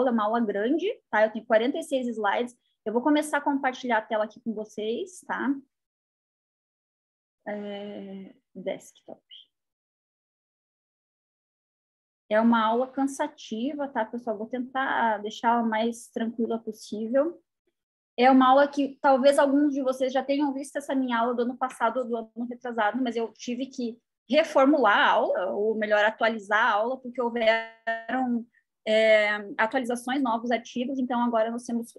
é uma aula grande, tá? Eu tenho 46 slides. Eu vou começar a compartilhar a tela aqui com vocês, tá? Desktop. É uma aula cansativa, tá, pessoal? Vou tentar deixar a mais tranquila possível. É uma aula que talvez alguns de vocês já tenham visto essa minha aula do ano passado ou do ano retrasado, mas eu tive que reformular a aula, ou melhor, atualizar a aula, porque houveram atualizações, novos artigos, então agora nós temos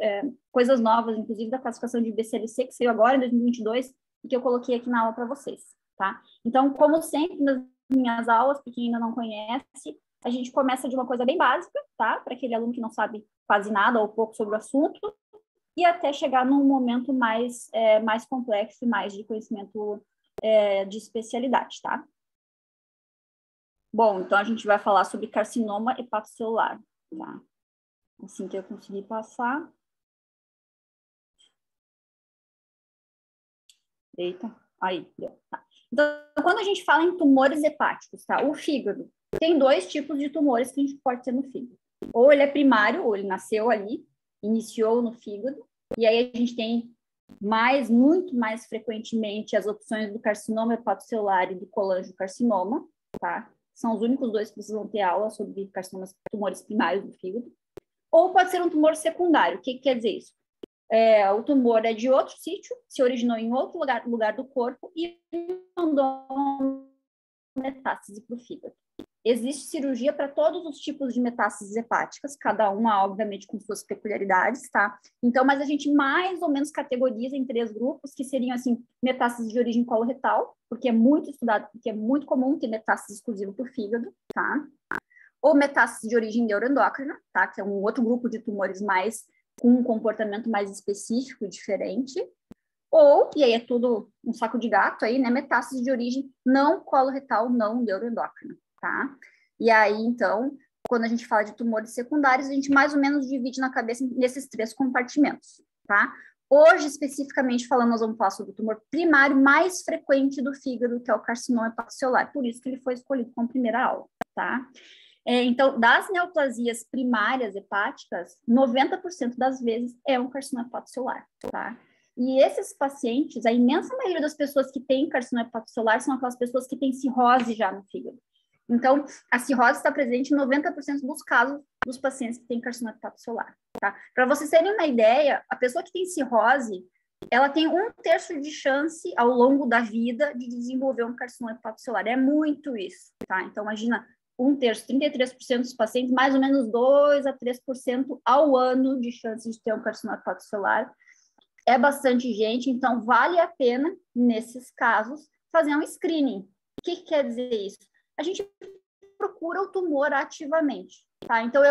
coisas novas, inclusive da classificação de BCLC, que saiu agora em 2022, e que eu coloquei aqui na aula para vocês, tá? Então, como sempre, nas minhas aulas, para quem ainda não conhece, a gente começa de uma coisa bem básica, tá? Para aquele aluno que não sabe quase nada ou pouco sobre o assunto, e até chegar num momento mais complexo e mais de conhecimento de especialidade, tá? Bom, então a gente vai falar sobre carcinoma hepatocelular, tá? Assim que eu conseguir passar. Eita, aí, deu. Tá. Então, quando a gente fala em tumores hepáticos, tá? O fígado tem 2 tipos de tumores que a gente pode ter no fígado. Ou ele é primário, ou ele nasceu ali, iniciou no fígado, e aí a gente tem muito mais frequentemente as opções do carcinoma hepatocelular e do colangiocarcinoma, tá? São os únicos 2 que precisam ter aula sobre carcinomas, tumores primários do fígado. Ou pode ser um tumor secundário. O que quer dizer isso? O tumor é de outro sítio, se originou em outro lugar do corpo e mandou metástase para o fígado. Existe cirurgia para todos os tipos de metástases hepáticas, cada uma, obviamente, com suas peculiaridades, tá? Então, mas a gente mais ou menos categoriza em 3 grupos, que seriam, assim, metástases de origem coloretal, porque é muito estudado, porque é muito comum ter metástase exclusiva para o fígado, tá? Ou metástase de origem neuroendócrina, tá? Que é um outro grupo de tumores mais com um comportamento mais específico e diferente. Ou, e aí é tudo um saco de gato aí, né? Metástase de origem não coloretal, não neuroendócrina, tá? E aí, então, quando a gente fala de tumores secundários, a gente mais ou menos divide na cabeça nesses 3 compartimentos, tá? Hoje, especificamente falando, nós vamos falar sobre o tumor primário mais frequente do fígado, que é o carcinoma hepatocelular, por isso que ele foi escolhido como primeira aula, tá? Então, das neoplasias primárias hepáticas, 90% das vezes é um carcinoma hepatocelular, tá? E esses pacientes, a imensa maioria das pessoas que têm carcinoma hepatocelular são aquelas pessoas que têm cirrose já no fígado. Então, a cirrose está presente em 90% dos casos dos pacientes que têm carcinoma hepatocelular, tá? Para vocês terem uma ideia, a pessoa que tem cirrose, ela tem 1/3 de chance ao longo da vida de desenvolver um carcinoma hepatocelular. É muito isso, tá? Então, imagina, 1/3, 33% dos pacientes, mais ou menos 2 a 3% ao ano de chance de ter um carcinoma hepatocelular. É bastante gente, então vale a pena, nesses casos, fazer um screening. O que quer dizer isso? A gente procura o tumor ativamente, tá? Então,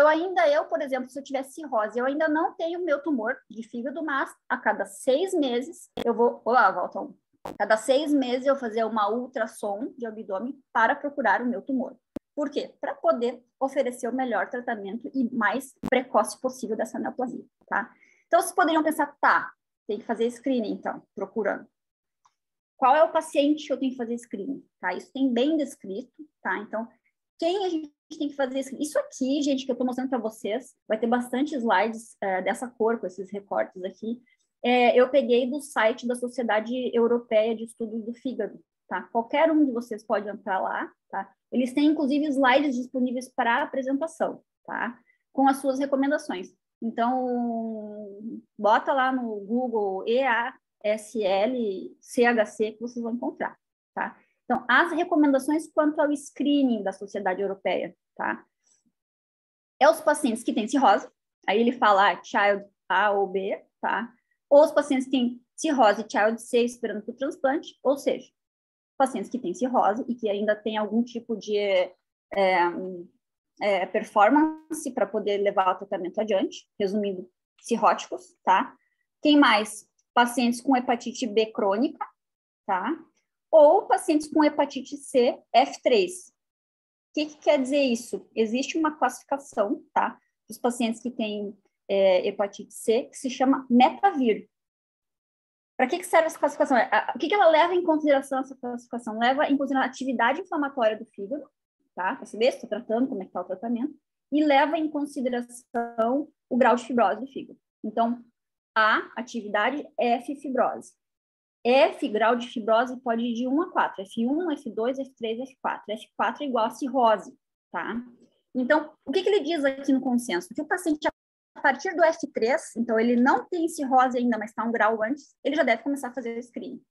por exemplo, se eu tiver cirrose, eu ainda não tenho meu tumor de fígado, mas a cada 6 meses eu vou... Olá, Walton. Cada 6 meses eu vou fazer uma ultrassom de abdômen para procurar o meu tumor. Por quê? Para poder oferecer o melhor tratamento e mais precoce possível dessa neoplasia, tá? Então, vocês poderiam pensar, tá, tem que fazer screening, então, procurando. Qual é o paciente que eu tenho que fazer screening, tá? Isso tem bem descrito, tá? Então, quem a gente tem que fazer screening? Isso aqui, gente, que eu estou mostrando para vocês, vai ter bastante slides dessa cor, com esses recortes aqui. Eu peguei do site da Sociedade Europeia de Estudos do Fígado, tá? Qualquer um de vocês pode entrar lá, tá? Eles têm, inclusive, slides disponíveis para apresentação, tá? Com as suas recomendações. Então, bota lá no Google EASL-CHC que vocês vão encontrar, tá? Então, as recomendações quanto ao screening da Sociedade Europeia, tá? É os pacientes que têm cirrose, aí ele fala child A ou B, tá? Ou os pacientes que têm cirrose child C esperando para o transplante, ou seja, pacientes que têm cirrose e que ainda têm algum tipo de performance para poder levar o tratamento adiante, resumindo, cirróticos, tá? Quem mais? Pacientes com hepatite B crônica, tá? Ou pacientes com hepatite C F3. O que quer dizer isso? Existe uma classificação, tá? Dos pacientes que têm hepatite C, que se chama METAVIR. Para que serve essa classificação? O que ela leva em consideração, essa classificação? Leva em consideração a atividade inflamatória do fígado, tá? Para saber se estou tratando, como é que está o tratamento. e leva em consideração o grau de fibrose do fígado. Então, A, atividade, F, fibrose. F, grau de fibrose, pode ir de 1 a 4. F1, F2, F3, F4. F4 é igual a cirrose, tá? Então, o que ele diz aqui no consenso? Que o paciente, a partir do F3, então ele não tem cirrose ainda, mas está um grau antes, ele já deve começar a fazer o screening,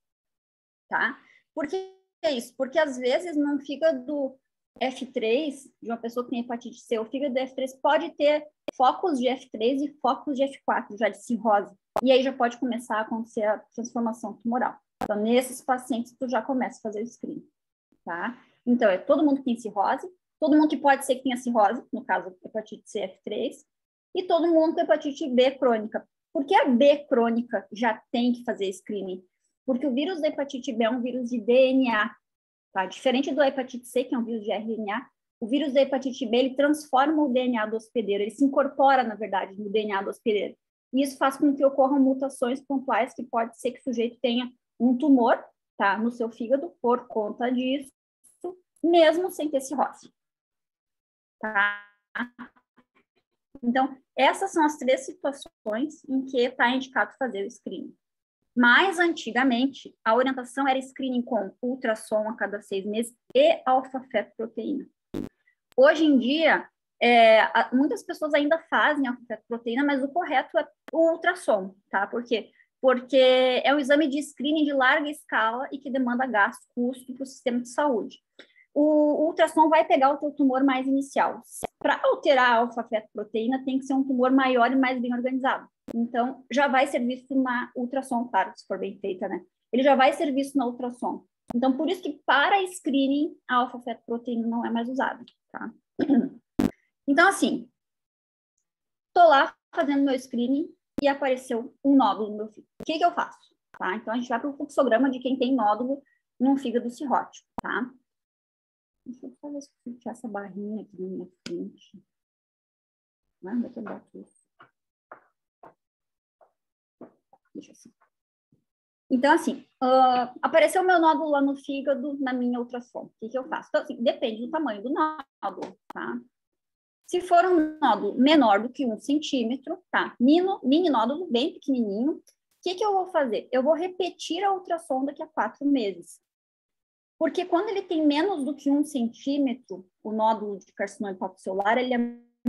tá? Por que é isso? Porque às vezes no fígado F3, de uma pessoa que tem hepatite C, o fígado F3 pode ter focos de F3 e focos de F4, já de cirrose. E aí já pode começar a acontecer a transformação tumoral. Então, nesses pacientes, tu já começa a fazer o screening, tá? Então, é todo mundo que tem cirrose, todo mundo que pode ser que tenha cirrose, no caso, hepatite C, F3, e todo mundo com hepatite B crônica. Por que a B crônica já tem que fazer screening? Porque o vírus da hepatite B é um vírus de DNA, tá? Diferente do hepatite C, que é um vírus de RNA, o vírus da hepatite B, ele transforma o DNA do hospedeiro, ele se incorpora, na verdade, no DNA do hospedeiro. E isso faz com que ocorram mutações pontuais, que pode ser que o sujeito tenha um tumor, tá, no seu fígado por conta disso, mesmo sem ter cirrose. Tá? Então, essas são as 3 situações em que está indicado fazer o screening. Mais antigamente, a orientação era screening com ultrassom a cada 6 meses e alfa-fetoproteína. Hoje em dia, muitas pessoas ainda fazem alfa-fetoproteína, mas o correto é o ultrassom, tá? Por quê? Porque é um exame de screening de larga escala e que demanda gasto, custo para o sistema de saúde. O ultrassom vai pegar o teu tumor mais inicial. Para alterar a alfa-fetoproteína, tem que ser um tumor maior e mais bem organizado. Então, já vai ser visto na ultrassom, claro, se for bem feita, né? Ele já vai ser visto na ultrassom. Então, por isso que para screening, a alfa-fetoproteína não é mais usada, tá? Então, assim, tô lá fazendo meu screening e apareceu um nódulo no meu fígado. O que eu faço? Tá? Então, a gente vai para o fluxograma de quem tem nódulo num fígado cirrótico, tá? Deixa eu só ver se eu tirar essa barrinha aqui na minha frente. Onde é que eu boto isso? Deixa assim. Então, assim, apareceu meu nódulo lá no fígado, na minha ultrassom. O que eu faço? Então, assim, depende do tamanho do nódulo, tá? Se for um nódulo menor do que 1 centímetro, tá? Mini nódulo, bem pequenininho. O que eu vou fazer? Eu vou repetir a ultrassom daqui a 4 meses. Porque quando ele tem menos do que 1 centímetro, o nódulo de carcinoma hepatocelular, ele é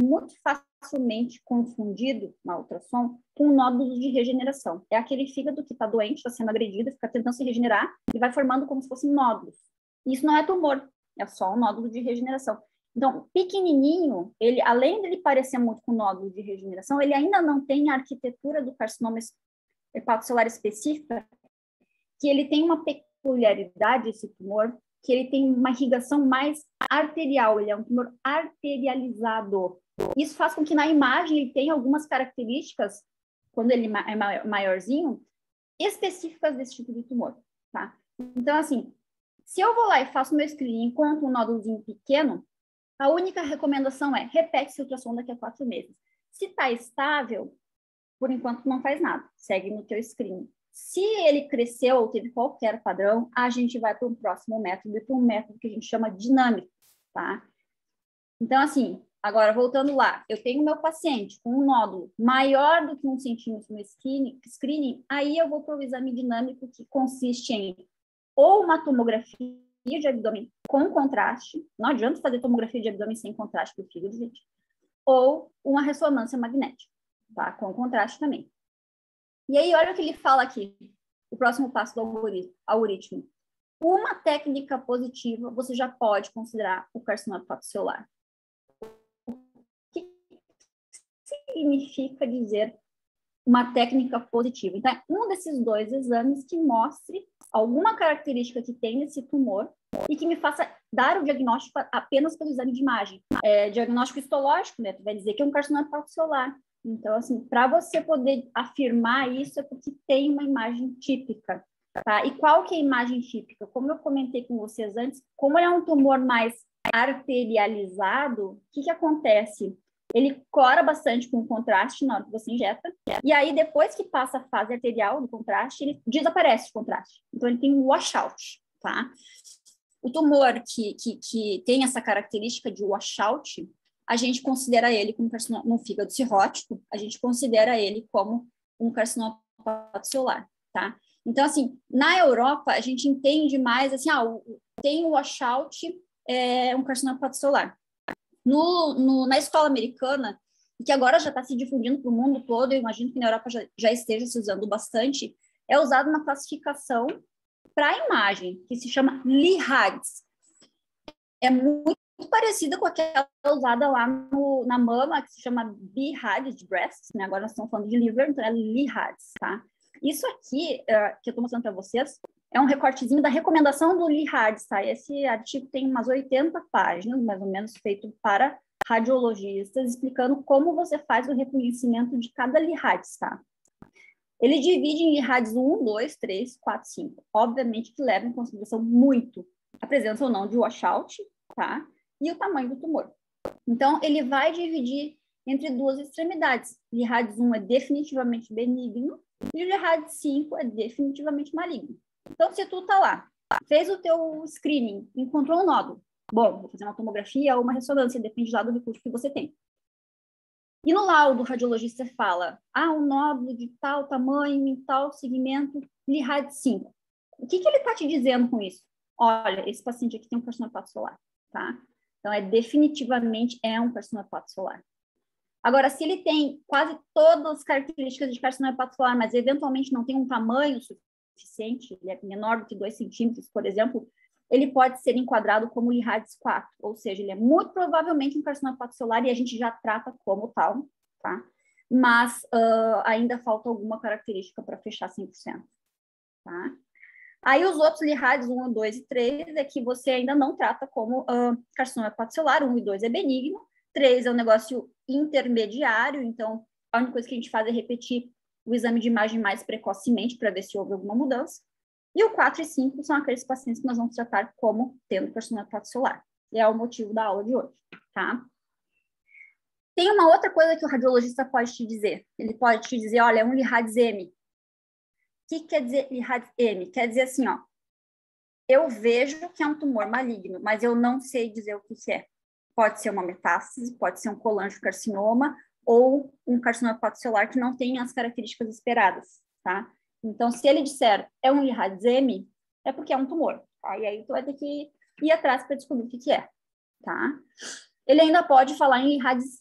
muito facilmente confundido na ultrassom com um nódulo de regeneração. É aquele fígado que está doente, está sendo agredido, fica tentando se regenerar e vai formando como se fossem nódulos. Isso não é tumor, é só um nódulo de regeneração. Então, pequenininho, ele, além dele parecer muito com nódulo de regeneração, ele ainda não tem a arquitetura do carcinoma hepatocelular específica, que ele tem uma peculiaridade, esse tumor, que ele tem uma irrigação mais arterial, ele é um tumor arterializado. Isso faz com que na imagem ele tenha algumas características, quando ele é maiorzinho, específicas desse tipo de tumor, tá? Então, assim, se eu vou lá e faço meu screening e encontro um nódulozinho pequeno, a única recomendação é repete esse ultrassom daqui a 4 meses. Se está estável, por enquanto não faz nada, segue no teu screening. Se ele cresceu ou teve qualquer padrão, a gente vai para um próximo método, e para um método que a gente chama dinâmico, tá? Então, assim, agora voltando lá, eu tenho meu paciente com um nódulo maior do que 1 centímetro no screening, aí eu vou para o exame dinâmico, que consiste em ou uma tomografia de abdômen com contraste, não adianta fazer tomografia de abdômen sem contraste para o fígado, gente, ou uma ressonância magnética, tá? Com contraste também. E aí, olha o que ele fala aqui, o próximo passo do algoritmo. Uma técnica positiva, você já pode considerar o carcinoma hepatocelular. O que significa dizer uma técnica positiva? Então, é um desses 2 exames que mostre alguma característica que tem nesse tumor e que me faça dar o diagnóstico apenas pelo exame de imagem. Diagnóstico histológico, né? Tu vai dizer que é um carcinoma hepatocelular. Então, assim, para você poder afirmar isso é porque tem uma imagem típica, tá? E qual que é a imagem típica? Como eu comentei com vocês antes, como ele é um tumor mais arterializado, o que acontece? Ele cora bastante com o contraste na hora que você injeta, e aí depois que passa a fase arterial do contraste, ele desaparece o contraste. Então, ele tem um washout, tá? O tumor que tem essa característica de washout, a gente considera ele como no fígado cirrótico, a gente considera ele como um carcinoma hepatocelular, tá? Então, assim, na Europa, a gente entende mais, assim, tem o washout, um carcinoma hepatocelular. Na escola americana, que agora já está se difundindo para o mundo todo, eu imagino que na Europa já esteja se usando bastante, é usado uma classificação para a imagem, que se chama LIHADS. É muito parecida com aquela usada lá na mama, que se chama BHADS, de breast, né? Agora nós estamos falando de liver, então é LIHADS, tá? Isso aqui, que eu estou mostrando para vocês, é um recortezinho da recomendação do LIHADS, tá? Esse artigo tem umas 80 páginas, mais ou menos, feito para radiologistas, explicando como você faz o reconhecimento de cada LIHADS, tá? Ele divide em LIHADS 1, 2, 3, 4, 5. Obviamente que leva em consideração muito a presença ou não de washout, tá? E o tamanho do tumor. Então, ele vai dividir entre duas extremidades. LIHADS 1 é definitivamente benigno e o LIHADS 5 é definitivamente maligno. Então, se tu tá lá, fez o teu screening, encontrou um nódulo, bom, vou fazer uma tomografia ou uma ressonância, depende lá do recurso que você tem. E no laudo, o radiologista fala, um nódulo de tal tamanho, em tal segmento, LIHADS 5. O que ele está te dizendo com isso? Olha, esse paciente aqui tem um carcinoma hepatocelular, tá? Então, definitivamente um carcinoma hepatocelular. Agora, se ele tem quase todas as características de carcinoma hepatocelular, mas eventualmente não tem um tamanho suficiente, ele é menor do que 2 centímetros, por exemplo, ele pode ser enquadrado como LIHADS 4, ou seja, ele é muito provavelmente um carcinoma hepatocelular e a gente já trata como tal, tá? Mas ainda falta alguma característica para fechar 100%, tá? Aí os outros LIHADS 1, 2 e 3 é que você ainda não trata como carcinoma hepatocelular, 1 e 2 é benigno, 3 é um negócio intermediário, então a única coisa que a gente faz é repetir o exame de imagem mais precocemente para ver se houve alguma mudança. E o 4 e 5 são aqueles pacientes que nós vamos tratar como tendo carcinoma hepatocelular. E é o motivo da aula de hoje, tá? Tem uma outra coisa que o radiologista pode te dizer. Ele pode te dizer, olha, é um LIHADS M. O que quer dizer LIHADS M? Quer dizer assim, ó, eu vejo que é um tumor maligno, mas eu não sei dizer o que é. Pode ser uma metástase, pode ser um colangiocarcinoma ou um carcinoma hepatocelular que não tem as características esperadas, tá? Então, se ele disser é um LIHADS M, é porque é um tumor, tá? E aí tu vai ter que ir atrás para descobrir o que é, tá? Ele ainda pode falar em LIHADS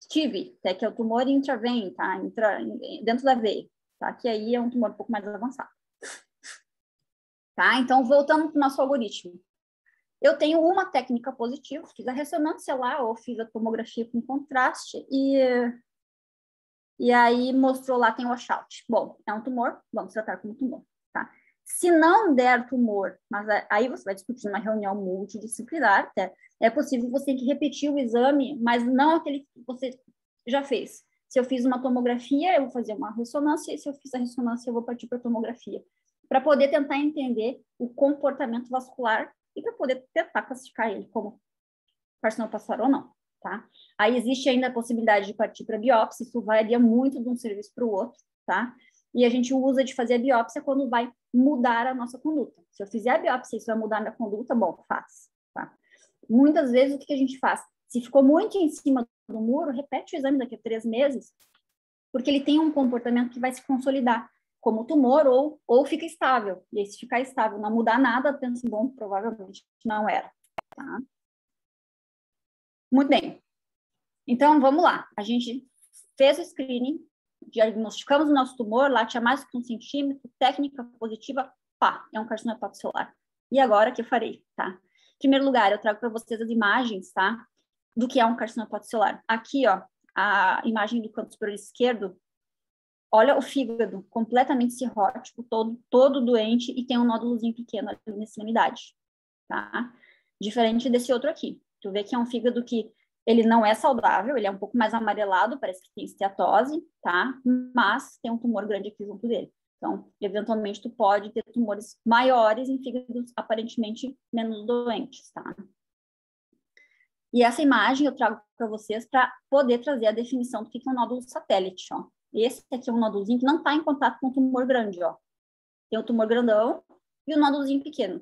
TIVI, que é o tumor intraveia, tá? Dentro da veia, tá? Que aí é um tumor um pouco mais avançado. Tá? Então, voltando para o nosso algoritmo. Eu tenho uma técnica positiva, fiz a ressonância lá, ou fiz a tomografia com contraste, e aí mostrou lá, tem washout. Bom, é um tumor, vamos tratar como tumor, tá? Se não der tumor, mas aí você vai discutir numa reunião multidisciplinar, tá? É possível você ter que repetir o exame, mas não aquele que você já fez. Se eu fiz uma tomografia, eu vou fazer uma ressonância, e se eu fiz a ressonância, eu vou partir para a tomografia, para poder tentar entender o comportamento vascular e para poder tentar classificar ele como carcinoma hepatocelular ou não, tá? Aí existe ainda a possibilidade de partir para biópsia, isso varia muito de um serviço para o outro, tá? E a gente usa de fazer a biópsia quando vai mudar a nossa conduta. Se eu fizer a biópsia e isso vai mudar a minha conduta, bom, faz, tá? Muitas vezes, o que a gente faz? Se ficou muito em cima do muro, repete o exame daqui a 3 meses, porque ele tem um comportamento que vai se consolidar como tumor ou fica estável. E aí, se ficar estável, não mudar nada, pensa, bom, provavelmente não era, tá? Muito bem. Então, vamos lá. A gente fez o screening, diagnosticamos o nosso tumor, lá tinha mais que 1 centímetro, técnica positiva, pá, é um carcinoma hepatocelular. E agora, o que eu farei, tá? Em primeiro lugar, eu trago para vocês as imagens, tá? Do que é um carcinoma hepatocelular. Aqui, ó, a imagem do canto superior esquerdo, olha o fígado completamente cirrótico, todo doente, e tem um nódulozinho pequeno ali na extremidade, tá? Diferente desse outro aqui. Tu vê que é um fígado que ele não é saudável, ele é um pouco mais amarelado, parece que tem esteatose, tá? Mas tem um tumor grande aqui junto dele. Então, eventualmente, tu pode ter tumores maiores em fígados aparentemente menos doentes, tá? E essa imagem eu trago para vocês para poder trazer a definição do que é um nódulo satélite, ó. Esse aqui é um nódulozinho que não está em contato com o tumor grande, ó. Tem o tumor grandão e o nódulozinho pequeno.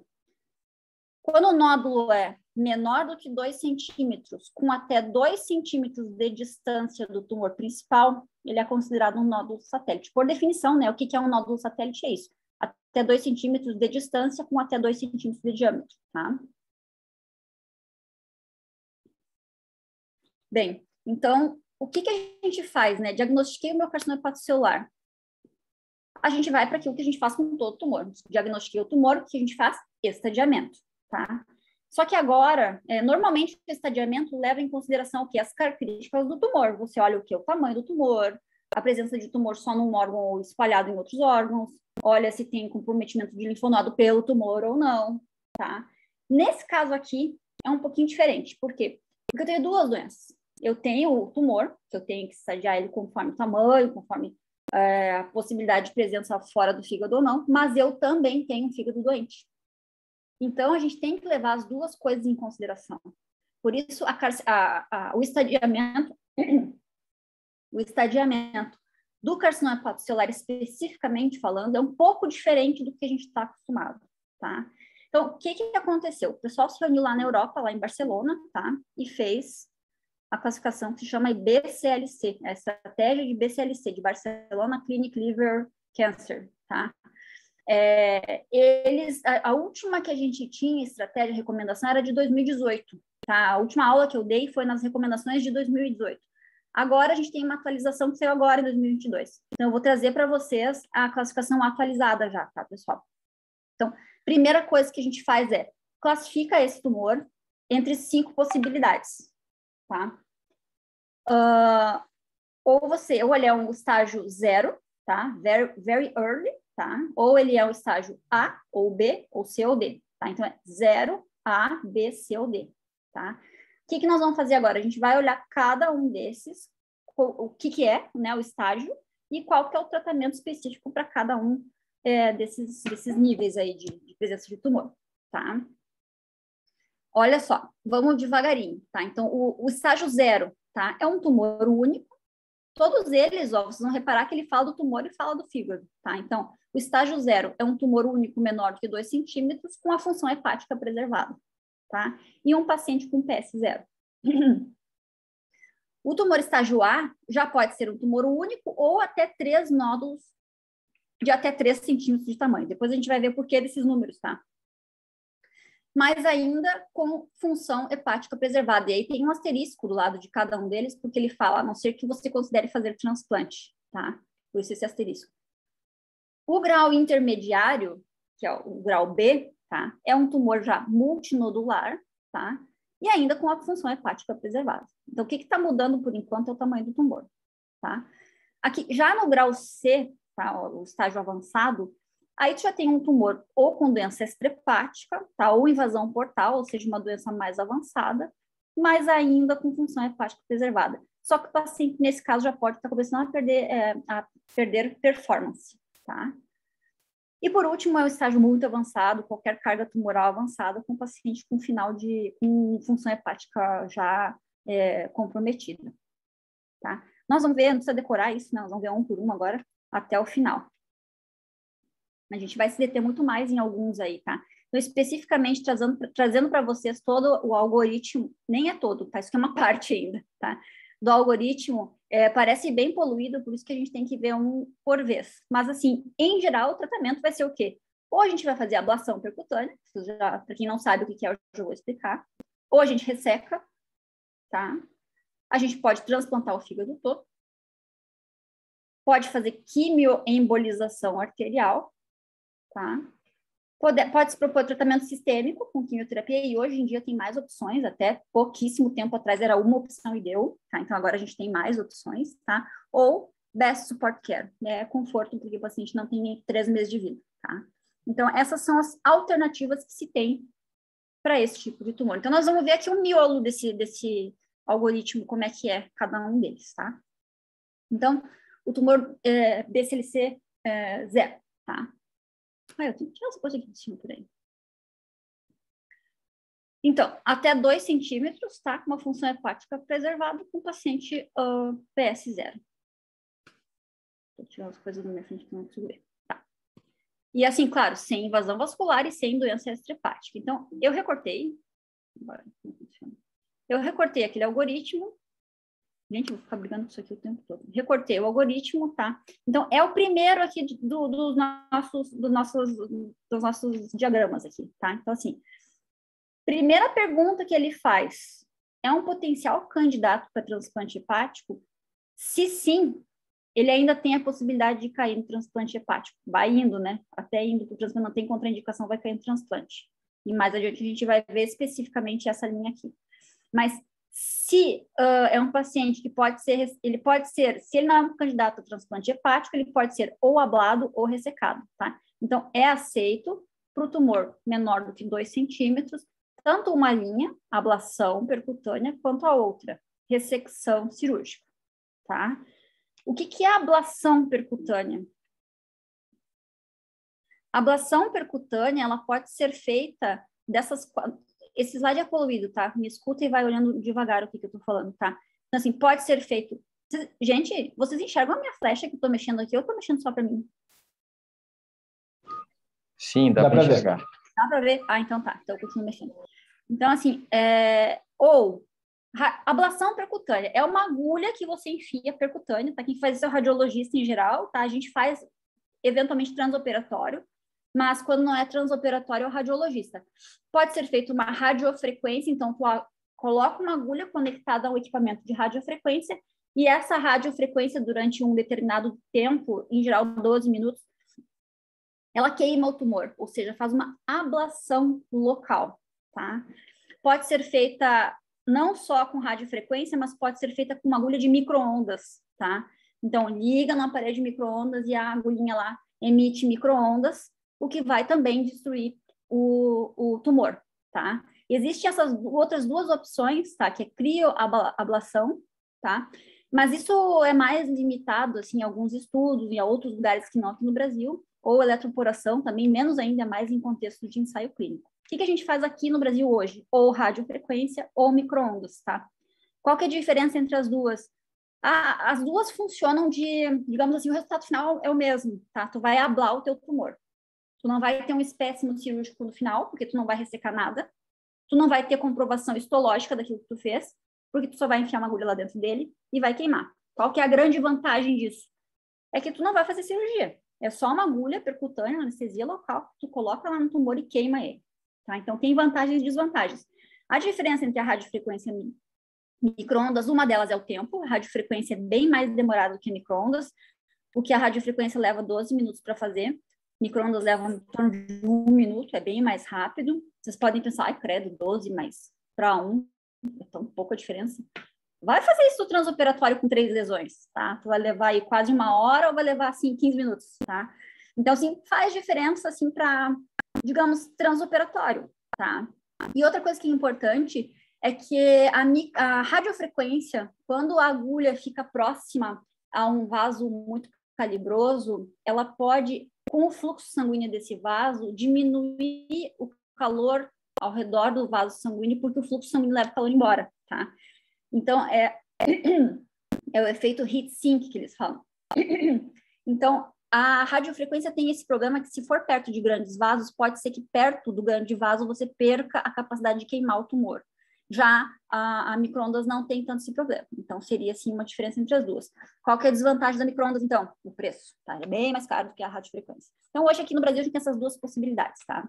Quando o nódulo é menor do que 2 centímetros, com até 2 centímetros de distância do tumor principal, ele é considerado um nódulo satélite. Por definição, né, o que é um nódulo satélite? É isso, até 2 centímetros de distância, com até 2 centímetros de diâmetro, tá? Bem, então, o que a gente faz, né? Diagnostiquei o meu carcinoma hepatocelular. A gente vai para aquilo que a gente faz com todo tumor. Diagnostiquei o tumor, o que a gente faz? Estadiamento, tá? Só que agora, normalmente o estadiamento leva em consideração o quê? As características do tumor. Você olha o que? O tamanho do tumor, a presença de tumor só num órgão ou espalhado em outros órgãos, olha se tem comprometimento de linfonodo pelo tumor ou não, tá? Nesse caso aqui, é um pouquinho diferente. Por quê? Porque eu tenho duas doenças. Eu tenho o tumor, que eu tenho que estadiar ele conforme o tamanho, conforme a possibilidade de presença fora do fígado ou não, mas eu também tenho um fígado doente. Então, a gente tem que levar as duas coisas em consideração. Por isso, o estadiamento do carcinoma hepatocelular, especificamente falando, é um pouco diferente do que a gente está acostumado, tá? Então, o que aconteceu? O pessoal se reuniu lá na Europa, lá em Barcelona, tá? E fez a classificação que se chama BCLC, a estratégia de BCLC, de Barcelona Clinic Liver Cancer, tá? A última que a gente tinha estratégia, recomendação, era de 2018, tá? A última aula que eu dei foi nas recomendações de 2018. Agora a gente tem uma atualização que saiu agora em 2022. Então, eu vou trazer para vocês a classificação atualizada já, tá, pessoal? Então, primeira coisa que a gente faz é classifica esse tumor entre 5 possibilidades, tá? Ou ele é um estágio 0, tá? Very early, tá? Ou ele é o estágio A, ou B, ou C, ou D, tá? Então, é 0, A, B, C ou D, tá? O que nós vamos fazer agora? A gente vai olhar cada um desses, o que é, né, o estágio, e qual que é o tratamento específico para cada um desses níveis aí de presença de tumor, tá? Olha só, vamos devagarinho, tá? Então, o estágio 0, tá? É um tumor único. Todos eles, ó, vocês vão reparar que ele fala do tumor e fala do fígado, tá? Então, o estágio 0 é um tumor único menor do que 2 centímetros com a função hepática preservada, tá? E um paciente com PS0. O tumor estágio A já pode ser um tumor único ou até 3 nódulos de até 3 centímetros de tamanho. Depois a gente vai ver o porquê desses números, tá? Mas ainda com função hepática preservada. E aí tem um asterisco do lado de cada um deles, porque ele fala, a não ser que você considere fazer transplante, tá? Por isso esse asterisco. O grau intermediário, que é o grau B, tá? É um tumor já multinodular, tá? E ainda com a função hepática preservada. Então, o que está mudando por enquanto é o tamanho do tumor, tá? Aqui, já no grau C, tá? O estágio avançado, aí tu já tem um tumor ou com doença extrahepática, tá? Ou invasão portal, ou seja, uma doença mais avançada, mas ainda com função hepática preservada. Só que o paciente, nesse caso, já pode estar começando a perder performance, tá? E por último, é o estágio muito avançado, qualquer carga tumoral avançada, com paciente com com função hepática já comprometida, tá? Nós vamos ver, não precisa decorar isso, não, nós vamos ver um por um agora, até o final. A gente vai se deter muito mais em alguns aí, tá? Então, especificamente, trazendo para vocês todo o algoritmo, nem é todo, tá? Isso aqui é uma parte ainda, tá? Do algoritmo, parece bem poluído, por isso que a gente tem que ver um por vez. Mas, assim, em geral, o tratamento vai ser o quê? Ou a gente vai fazer ablação percutânea, para quem não sabe o que é, eu já vou explicar. Ou a gente resseca, tá? A gente pode transplantar o fígado todo. Pode fazer quimioembolização arterial, tá? Pode se propor tratamento sistêmico com quimioterapia, e hoje em dia tem mais opções, até pouquíssimo tempo atrás era uma opção e deu, tá? Então agora a gente tem mais opções, tá? Ou best support care, né? Conforto, porque o paciente não tem nem 3 meses de vida, tá? Então essas são as alternativas que se tem para esse tipo de tumor. Então nós vamos ver aqui o miolo desse algoritmo, como é que é cada um deles, tá? Então, o tumor BCLC 0, tá? Eu tenho que tirar essa coisa aqui de cima por aí. Então, até 2 centímetros, tá? Com uma função hepática preservada com paciente PS0. Vou tirar as coisas da minha frente que eu não consigo ver. Tá. E assim, claro, sem invasão vascular e sem doença extrahepática. Então, eu recortei, Agora, como funciona? Eu recortei aquele algoritmo. Gente, eu vou ficar brigando com isso aqui o tempo todo. Recortei o algoritmo, tá? Então, é o primeiro aqui dos nossos diagramas aqui, tá? Então, assim, primeira pergunta que ele faz, é um potencial candidato para transplante hepático? Se sim, ele ainda tem a possibilidade de cair no transplante hepático. Vai indo, né? Até indo para o transplante, não tem contraindicação, vai cair no transplante. E mais adiante a gente vai ver especificamente essa linha aqui. Mas se é um paciente que pode ser, ele pode ser, se ele não é um candidato a transplante hepático, ele pode ser ou ablado ou ressecado, tá? Então, é aceito para o tumor menor do que 2 centímetros, tanto uma linha, ablação percutânea, quanto a outra, ressecção cirúrgica, tá? O que é ablação percutânea? A ablação percutânea, ela pode ser feita dessas... Esse slide é poluído, tá? Me escuta e vai olhando devagar o que eu tô falando, tá? Então, assim, pode ser feito... Gente, vocês enxergam a minha flecha que eu tô mexendo aqui ou eu tô mexendo só para mim? Sim, dá para enxergar. Dá para ver? Ah, então tá. Então eu continuo mexendo. Então, assim, ablação percutânea é uma agulha que você enfia percutânea, tá? Quem faz isso é o radiologista em geral, tá? A gente faz eventualmente transoperatório, mas quando não é transoperatório é o radiologista. Pode ser feito uma radiofrequência, então tu coloca uma agulha conectada ao equipamento de radiofrequência e essa radiofrequência durante um determinado tempo, em geral 12 minutos, ela queima o tumor, ou seja, faz uma ablação local, tá? Pode ser feita não só com radiofrequência, mas pode ser feita com uma agulha de micro-ondas, tá? Então, liga no aparelho de micro-ondas e a agulhinha lá emite micro-ondas, o que vai também destruir o tumor, tá? Existem essas outras duas opções, tá? Que é crioablação, tá? Mas isso é mais limitado, assim, em alguns estudos, em outros lugares que não aqui no Brasil, ou eletroporação também, menos ainda, mais em contexto de ensaio clínico. O que a gente faz aqui no Brasil hoje? Ou radiofrequência ou micro-ondas, tá? Qual que é a diferença entre as duas? As duas funcionam digamos assim, o resultado final é o mesmo, tá? Tu vai ablar o teu tumor. Tu não vai ter um espécime cirúrgico no final, porque tu não vai ressecar nada. Tu não vai ter comprovação histológica daquilo que tu fez, porque tu só vai enfiar uma agulha lá dentro dele e vai queimar. Qual que é a grande vantagem disso? É que tu não vai fazer cirurgia. É só uma agulha percutânea, anestesia local, tu coloca lá no tumor e queima ele. Tá? Então, tem vantagens e desvantagens. A diferença entre a radiofrequência e micro-ondas, uma delas é o tempo. A radiofrequência é bem mais demorada do que a micro-ondas. O que a radiofrequência leva 12 minutos para fazer. Micro-ondas levam em torno de 1 minuto, é bem mais rápido. Vocês podem pensar, ai, credo, 12, mas para 1, é tão pouca diferença. Vai fazer isso no transoperatório com 3 lesões, tá? Tu vai levar aí quase 1 hora ou vai levar, assim, 15 minutos, tá? Então, assim, faz diferença, assim, para, digamos, transoperatório, tá? E outra coisa que é importante é que a radiofrequência, quando a agulha fica próxima a um vaso muito calibroso, ela pode, com o fluxo sanguíneo desse vaso, diminuir o calor ao redor do vaso sanguíneo, porque o fluxo sanguíneo leva o calor embora, tá? Então, é o efeito heat sink que eles falam. Então, a radiofrequência tem esse problema que, se for perto de grandes vasos, pode ser que perto do grande vaso você perca a capacidade de queimar o tumor. Já a micro-ondas não tem tanto esse problema. Então, seria, assim, uma diferença entre as duas. Qual que é a desvantagem da micro-ondas, então? O preço, tá? É bem mais caro do que a radiofrequência. Então, hoje aqui no Brasil, a gente tem essas duas possibilidades, tá?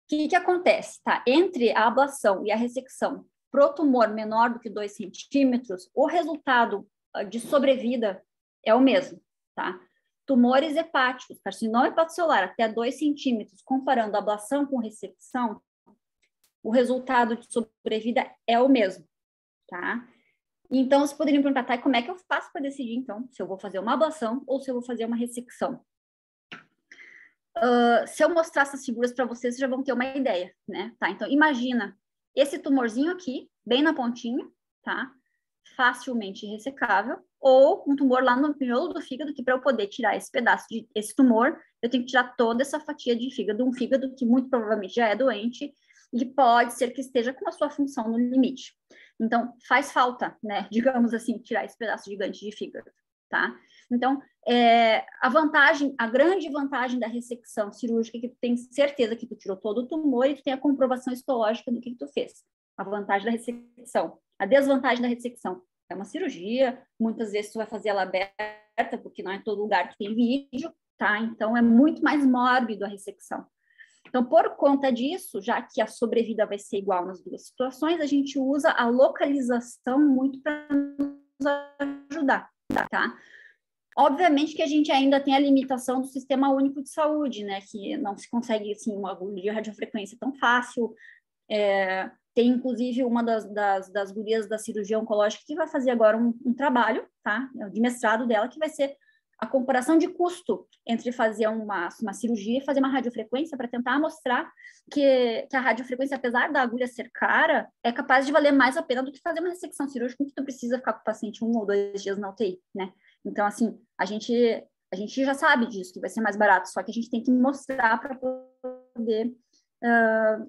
O que acontece, tá? Entre a ablação e a ressecção pro tumor menor do que 2 centímetros, o resultado de sobrevida é o mesmo, tá? Tumores hepáticos, carcinoma hepatocelular até 2 centímetros, comparando a ablação com ressecção, o resultado de sobrevida é o mesmo, tá? Então, vocês poderiam perguntar, tá, como é que eu faço para decidir, então, se eu vou fazer uma ablação ou se eu vou fazer uma ressecção? Se eu mostrar essas figuras para vocês, vocês já vão ter uma ideia, né? Tá, então, imagina esse tumorzinho aqui, bem na pontinha, tá? Facilmente ressecável, ou um tumor lá no miolo do fígado, que para eu poder tirar esse pedaço esse tumor, eu tenho que tirar toda essa fatia de fígado, um fígado que muito provavelmente já é doente e pode ser que esteja com a sua função no limite. Então, faz falta, né, digamos assim, tirar esse pedaço gigante de fígado. tá? Então, a grande vantagem da ressecção cirúrgica é que tu tem certeza que tu tirou todo o tumor e tu tem a comprovação histológica do que tu fez. A vantagem da ressecção. A desvantagem da ressecção é uma cirurgia, muitas vezes tu vai fazer ela aberta, porque não é todo lugar que tem vídeo, tá? Então, é muito mais mórbido a ressecção. Então, por conta disso, já que a sobrevida vai ser igual nas duas situações, a gente usa a localização muito para nos ajudar, tá? Obviamente que a gente ainda tem a limitação do Sistema Único de Saúde, né? Que não se consegue, assim, uma agulha de radiofrequência tão fácil. Tem, inclusive, uma das gurias da cirurgia oncológica que vai fazer agora um trabalho, tá? De mestrado dela, que vai ser a comparação de custo entre fazer uma cirurgia e fazer uma radiofrequência para tentar mostrar que a radiofrequência, apesar da agulha ser cara, é capaz de valer mais a pena do que fazer uma ressecção cirúrgica em que tu precisa ficar com o paciente 1 ou 2 dias na UTI, né? Então, assim, a gente já sabe disso, que vai ser mais barato, só que a gente tem que mostrar para poder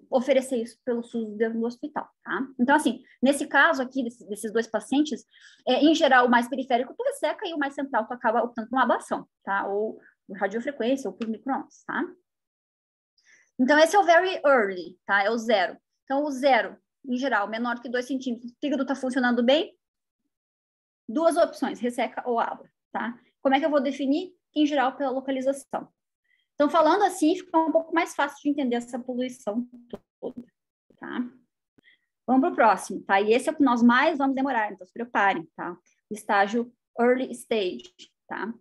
oferecer isso pelo SUS dentro do hospital, tá? Então, assim, nesse caso aqui, desses 2 pacientes, em geral, o mais periférico tu resseca e o mais central tu acaba optando por uma ablação, tá? Ou por radiofrequência ou por micro-ondas, tá? Então, esse é o very early, tá? É o 0. Então, o 0, em geral, menor que 2 centímetros, o fígado tá funcionando bem, 2 opções, resseca ou abla, tá? Como é que eu vou definir? Em geral, pela localização. Então, falando assim, fica um pouco mais fácil de entender essa poluição toda, tá? Vamos para o próximo, tá? E esse é o que nós mais vamos demorar, então se preparem, tá? O estágio early stage, tá?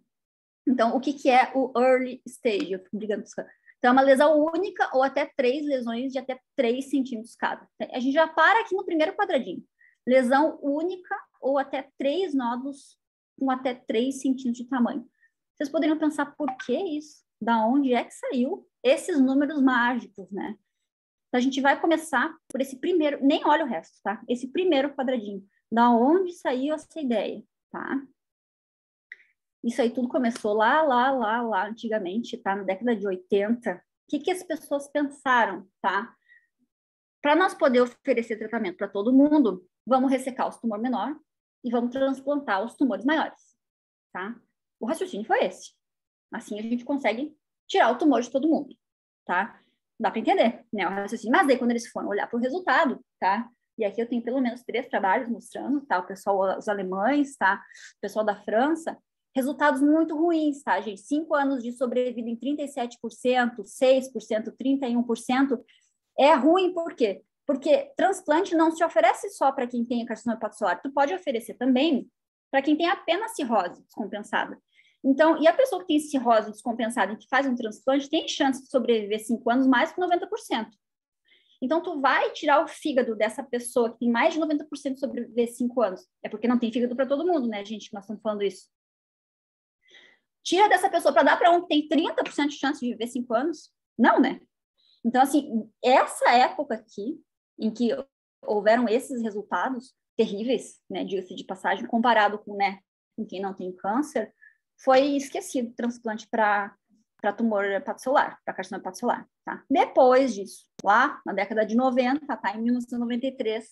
Então, o que é o early stage? Eu fico brigando com isso. Então, é uma lesão única ou até 3 lesões de até 3 centímetros cada. A gente já para aqui no primeiro quadradinho. Lesão única ou até 3 nódulos com até 3 centímetros de tamanho. Vocês poderiam pensar, por que isso? Da onde é que saiu esses números mágicos, né? Então, a gente vai começar por esse primeiro, nem olha o resto, tá? Esse primeiro quadradinho. Da onde saiu essa ideia, tá? Isso aí tudo começou lá, antigamente, tá? Na década de 80. O que as pessoas pensaram, tá? Para nós poder oferecer tratamento para todo mundo, vamos ressecar os tumores menores e vamos transplantar os tumores maiores, tá? O raciocínio foi esse. Assim a gente consegue tirar o tumor de todo mundo, tá? Dá para entender, né, o raciocínio. Mas daí quando eles foram olhar para o resultado, tá? E aqui eu tenho pelo menos 3 trabalhos mostrando, tá? O pessoal, os alemães, tá? O pessoal da França, resultados muito ruins, tá, gente? 5 anos de sobrevida em 37%, 6%, 31%. É ruim por quê? Porque transplante não se oferece só para quem tem carcinoma hepatocelular. Tu pode oferecer também para quem tem apenas cirrose descompensada. Então, e a pessoa que tem cirrose descompensada e que faz um transplante tem chance de sobreviver 5 anos mais que 90%. Então, tu vai tirar o fígado dessa pessoa que tem mais de 90% de sobreviver 5 anos. É porque não tem fígado para todo mundo, né, gente, que nós estamos falando isso. Tira dessa pessoa para dar para um que tem 30% de chance de viver 5 anos? Não, né? Então, assim, essa época aqui, em que houveram esses resultados terríveis, né, diga-se de passagem, comparado com, né, com quem não tem câncer, foi esquecido o transplante para tumor hepatocelular, para carcinoma hepatocelular, tá? Depois disso, lá na década de 90, tá, em 1993, o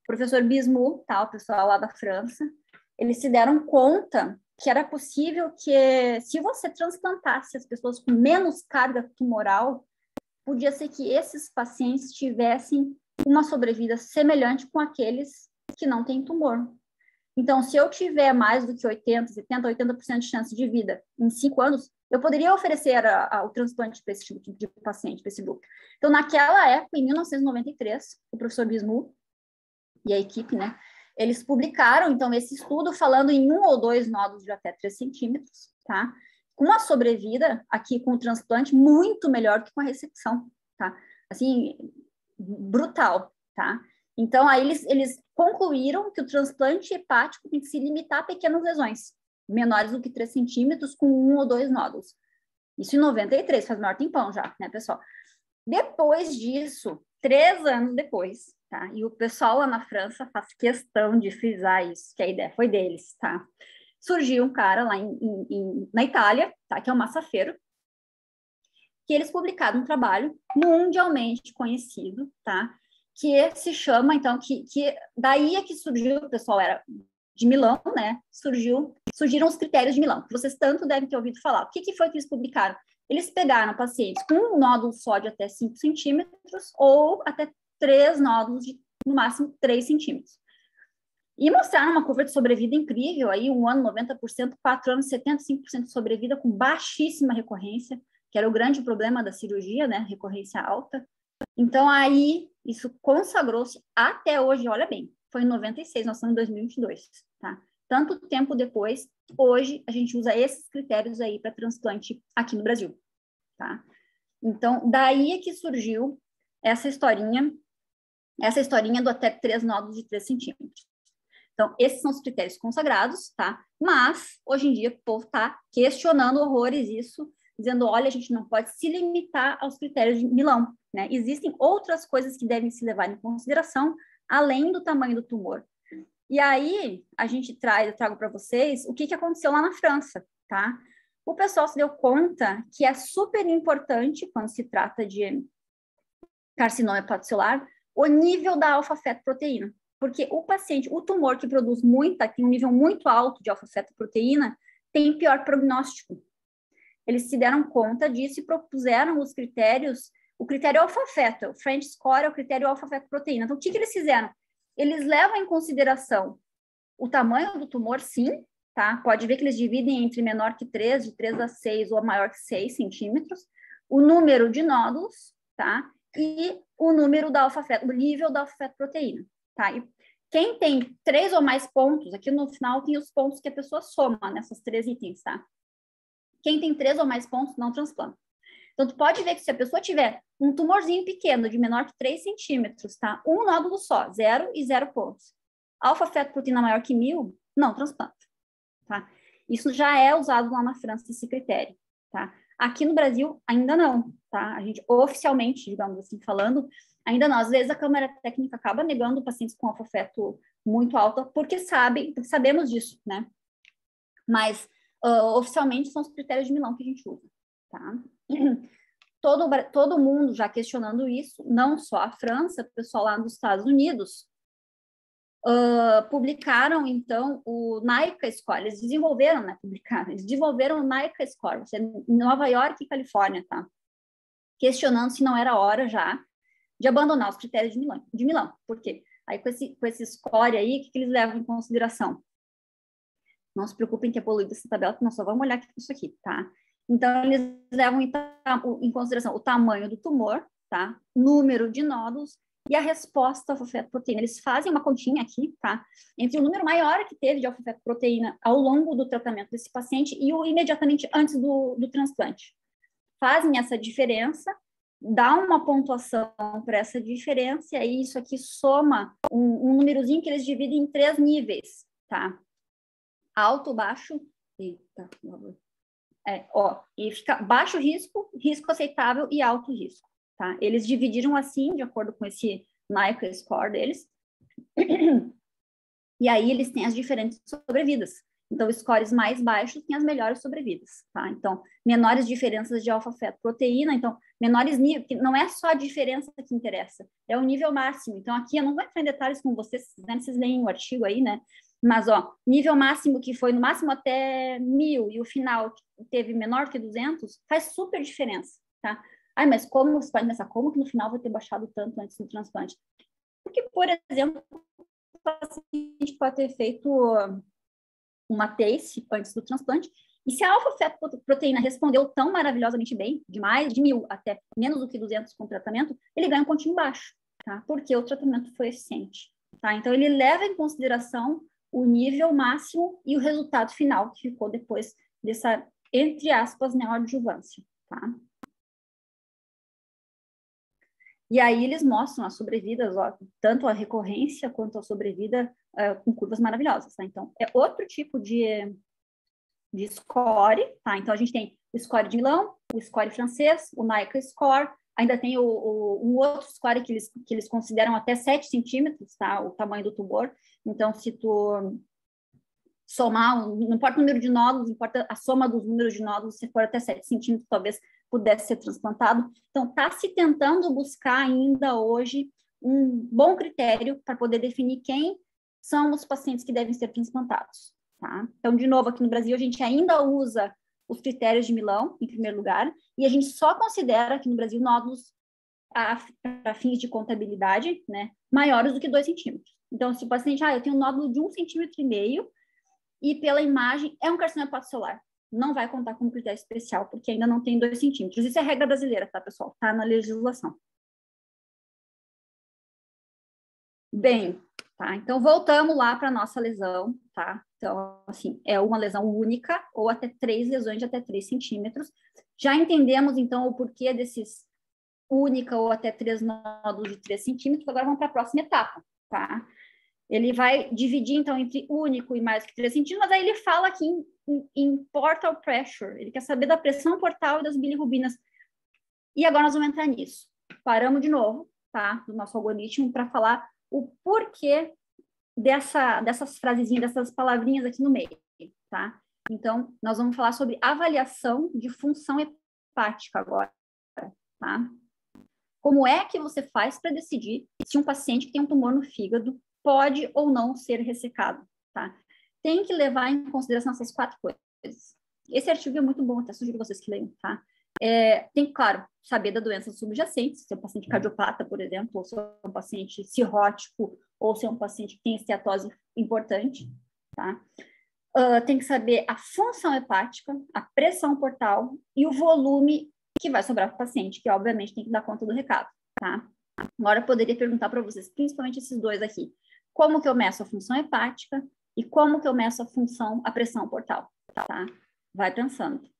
professor Bismuth, tá, o pessoal lá da França, eles se deram conta que era possível que, se você transplantasse as pessoas com menos carga tumoral, podia ser que esses pacientes tivessem uma sobrevida semelhante com aqueles que não têm tumor. Então, se eu tiver mais do que 80% de chance de vida em 5 anos, eu poderia oferecer o transplante para esse tipo de paciente, para esse grupo. Então, naquela época, em 1993, o professor Bismuth e a equipe, né, eles publicaram, então, esse estudo falando em 1 ou 2 nódulos de até 3 centímetros, tá? Com uma sobrevida aqui com o transplante muito melhor que com a ressecção, tá? Assim, brutal, tá? Então, aí eles concluíram que o transplante hepático tem que se limitar a pequenas lesões, menores do que 3 centímetros, com 1 ou 2 nódulos. Isso em 93, faz maior tempão já, né, pessoal? Depois disso, 3 anos depois, tá? E o pessoal lá na França faz questão de frisar isso, que a ideia foi deles, tá? Surgiu um cara lá na Itália, tá? Que é o Massafero, que eles publicaram um trabalho mundialmente conhecido, tá? Que se chama, então, que daí é que surgiu, o pessoal era de Milão, né? Surgiu surgiram os critérios de Milão, que vocês tanto devem ter ouvido falar. O que foi que eles publicaram? Eles pegaram pacientes com um nódulo só de até 5 centímetros ou até 3 nódulos de, no máximo, 3 centímetros. E mostraram uma curva de sobrevida incrível, aí 1 ano 90%, 4 anos 75% de sobrevida com baixíssima recorrência, que era o grande problema da cirurgia, né, recorrência alta. Então, aí, isso consagrou-se até hoje, olha bem, foi em 96, nós estamos em 2022, tá? Tanto tempo depois, hoje, a gente usa esses critérios aí para transplante aqui no Brasil, tá? Então, daí é que surgiu essa historinha do até 3 nódulos de 3 centímetros. Então, esses são os critérios consagrados, tá? Mas, hoje em dia, o povo está questionando horrores isso, dizendo, olha, a gente não pode se limitar aos critérios de Milão, né? Existem outras coisas que devem se levar em consideração, além do tamanho do tumor. E aí, eu trago para vocês o que aconteceu lá na França, tá? O pessoal se deu conta que é super importante, quando se trata de carcinoma hepatocelular, o nível da alfa-fetoproteína. Porque o tumor que produz tem um nível muito alto de alfa-fetoproteína, tem pior prognóstico. Eles se deram conta disso e propuseram os critérios, o critério alfa-feto, o French Score é o critério alfa-fetoproteína. Então, o que eles fizeram? Eles levam em consideração o tamanho do tumor, sim, tá? Pode ver que eles dividem entre menor que 3, de 3 a 6 ou maior que 6 centímetros, o número de nódulos, tá? E o número da o nível da alfa-fetoproteína, tá? E quem tem 3 ou mais pontos, aqui no final tem os pontos que a pessoa soma nessas 3 itens, tá? Quem tem 3 ou mais pontos não transplanta. Então, tu pode ver que se a pessoa tiver um tumorzinho pequeno, de menor que 3 centímetros, tá? Um nódulo só, 0 e 0 pontos. Alfa-fetoproteína maior que 1000, não transplanta, tá? Isso já é usado lá na França, esse critério, tá? Aqui no Brasil, ainda não, tá? A gente, oficialmente, digamos assim, falando, ainda não. Às vezes, a Câmara Técnica acaba negando pacientes com alfa-feto muito alta, porque sabemos disso, né? Mas, oficialmente, são os critérios de Milão que a gente usa, tá? Todo mundo já questionando isso, não só a França, o pessoal lá nos Estados Unidos, publicaram, então, o NICA Score, eles desenvolveram o NICA Score, você em Nova York e Califórnia, tá? Questionando se não era hora já de abandonar os critérios de Milão. Por quê? Aí, com esse score aí, o que eles levam em consideração? Não se preocupem que é poluída essa tabela, que nós só vamos olhar isso aqui, tá? Então, eles levam em consideração o tamanho do tumor, tá? Número de nódulos e a resposta à alfa-fetoproteína. Eles fazem uma continha aqui, tá? Entre o número maior que teve de alfa-fetoproteína ao longo do tratamento desse paciente e o imediatamente antes do transplante. Fazem essa diferença, dá uma pontuação para essa diferença, e aí isso aqui soma um númerozinho que eles dividem em 3 níveis, tá? Alto, baixo, e fica baixo risco, risco aceitável e alto risco, tá? Eles dividiram assim, de acordo com esse NICA Score deles, e aí eles têm as diferentes sobrevidas. Então, scores mais baixos têm as melhores sobrevidas, tá? Então, menores diferenças de alfa-fetoproteína, então, menores níveis, que não é só a diferença que interessa, é o nível máximo. Então, aqui eu não vou entrar em detalhes com vocês, né? Vocês leem o artigo aí, né? Mas, nível máximo que foi no máximo até 1000 e o final teve menor que 200, faz super diferença, tá? Ai, mas como você pode pensar, como que no final vai ter baixado tanto antes do transplante? Porque, por exemplo, o paciente pode ter feito uma TACE antes do transplante, e se a alfa-fetoproteína respondeu tão maravilhosamente bem, de mais de 1000 até menos do que 200 com o tratamento, ele ganha um pontinho baixo, tá? Porque o tratamento foi eficiente, tá? Então, ele leva em consideração o nível máximo e o resultado final que ficou depois dessa, entre aspas, neoadjuvância, tá? E aí eles mostram as sobrevidas, tanto a recorrência quanto a sobrevida com curvas maravilhosas, tá? Então, é outro tipo de score, tá? Então, a gente tem o score de Milão, o score francês, o NICA Score, ainda tem um outro score que eles consideram até 7 centímetros, tá? O tamanho do tumor. Então, se tu somar, não importa o número de nódulos, importa a soma dos números de nódulos, se for até 7 centímetros, talvez pudesse ser transplantado. Então, está se tentando buscar ainda hoje um bom critério para poder definir quem são os pacientes que devem ser transplantados, tá? Então, de novo, aqui no Brasil, a gente ainda usa os critérios de Milão, em primeiro lugar, e a gente só considera aqui no Brasil nódulos para fins de contabilidade, né, maiores do que 2 centímetros. Então, se o paciente, eu tenho um nódulo de 1,5 centímetro e pela imagem é um carcinoma hepatocelular, não vai contar como critério especial, porque ainda não tem 2 centímetros. Isso é regra brasileira, tá, pessoal? Tá na legislação. Bem, tá? Então, voltamos lá para a nossa lesão, tá? Então, assim, é uma lesão única ou até 3 lesões de até 3 centímetros. Já entendemos, então, o porquê desses única ou até 3 nódulos de 3 centímetros. Agora vamos para a próxima etapa, tá? Ele vai dividir, então, entre único e mais que 3 centímetros, mas aí ele fala aqui em portal pressure. Ele quer saber da pressão portal e das bilirrubinas. E agora nós vamos entrar nisso. Paramos de novo, tá? Do nosso algoritmo para falar o porquê dessas frasezinhas, dessas palavrinhas aqui no meio, tá? Então, nós vamos falar sobre avaliação de função hepática agora, tá? Como é que você faz para decidir se um paciente que tem um tumor no fígado pode ou não ser ressecado, tá? Tem que levar em consideração essas 4 coisas. Esse artigo é muito bom, até sugiro vocês que leiam, tá? Tem que, claro, saber da doença subjacente, se é um paciente cardiopata, por exemplo, ou se é um paciente cirrótico, ou se é um paciente que tem esteatose importante, tá? Tem que saber a função hepática, a pressão portal e o volume que vai sobrar para o paciente, que obviamente tem que dar conta do recado, tá? Agora eu poderia perguntar para vocês, principalmente esses dois aqui, como que eu meço a função hepática e como que eu meço a pressão portal, tá? Vai pensando.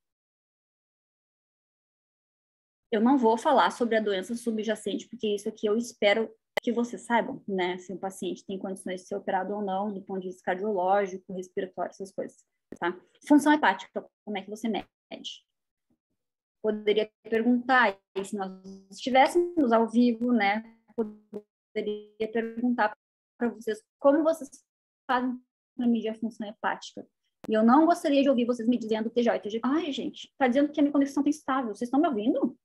Eu não vou falar sobre a doença subjacente, porque isso aqui eu espero que vocês saibam, né? Se o paciente tem condições de ser operado ou não, do ponto de vista cardiológico, respiratório, essas coisas, tá? Função hepática, como é que você mede? Poderia perguntar, e se nós estivéssemos ao vivo, né? Poderia perguntar para vocês como vocês fazem para medir a função hepática. E eu não gostaria de ouvir vocês me dizendo TJ e TG. Ai, gente, tá dizendo que a minha conexão tá instável. Vocês estão me ouvindo?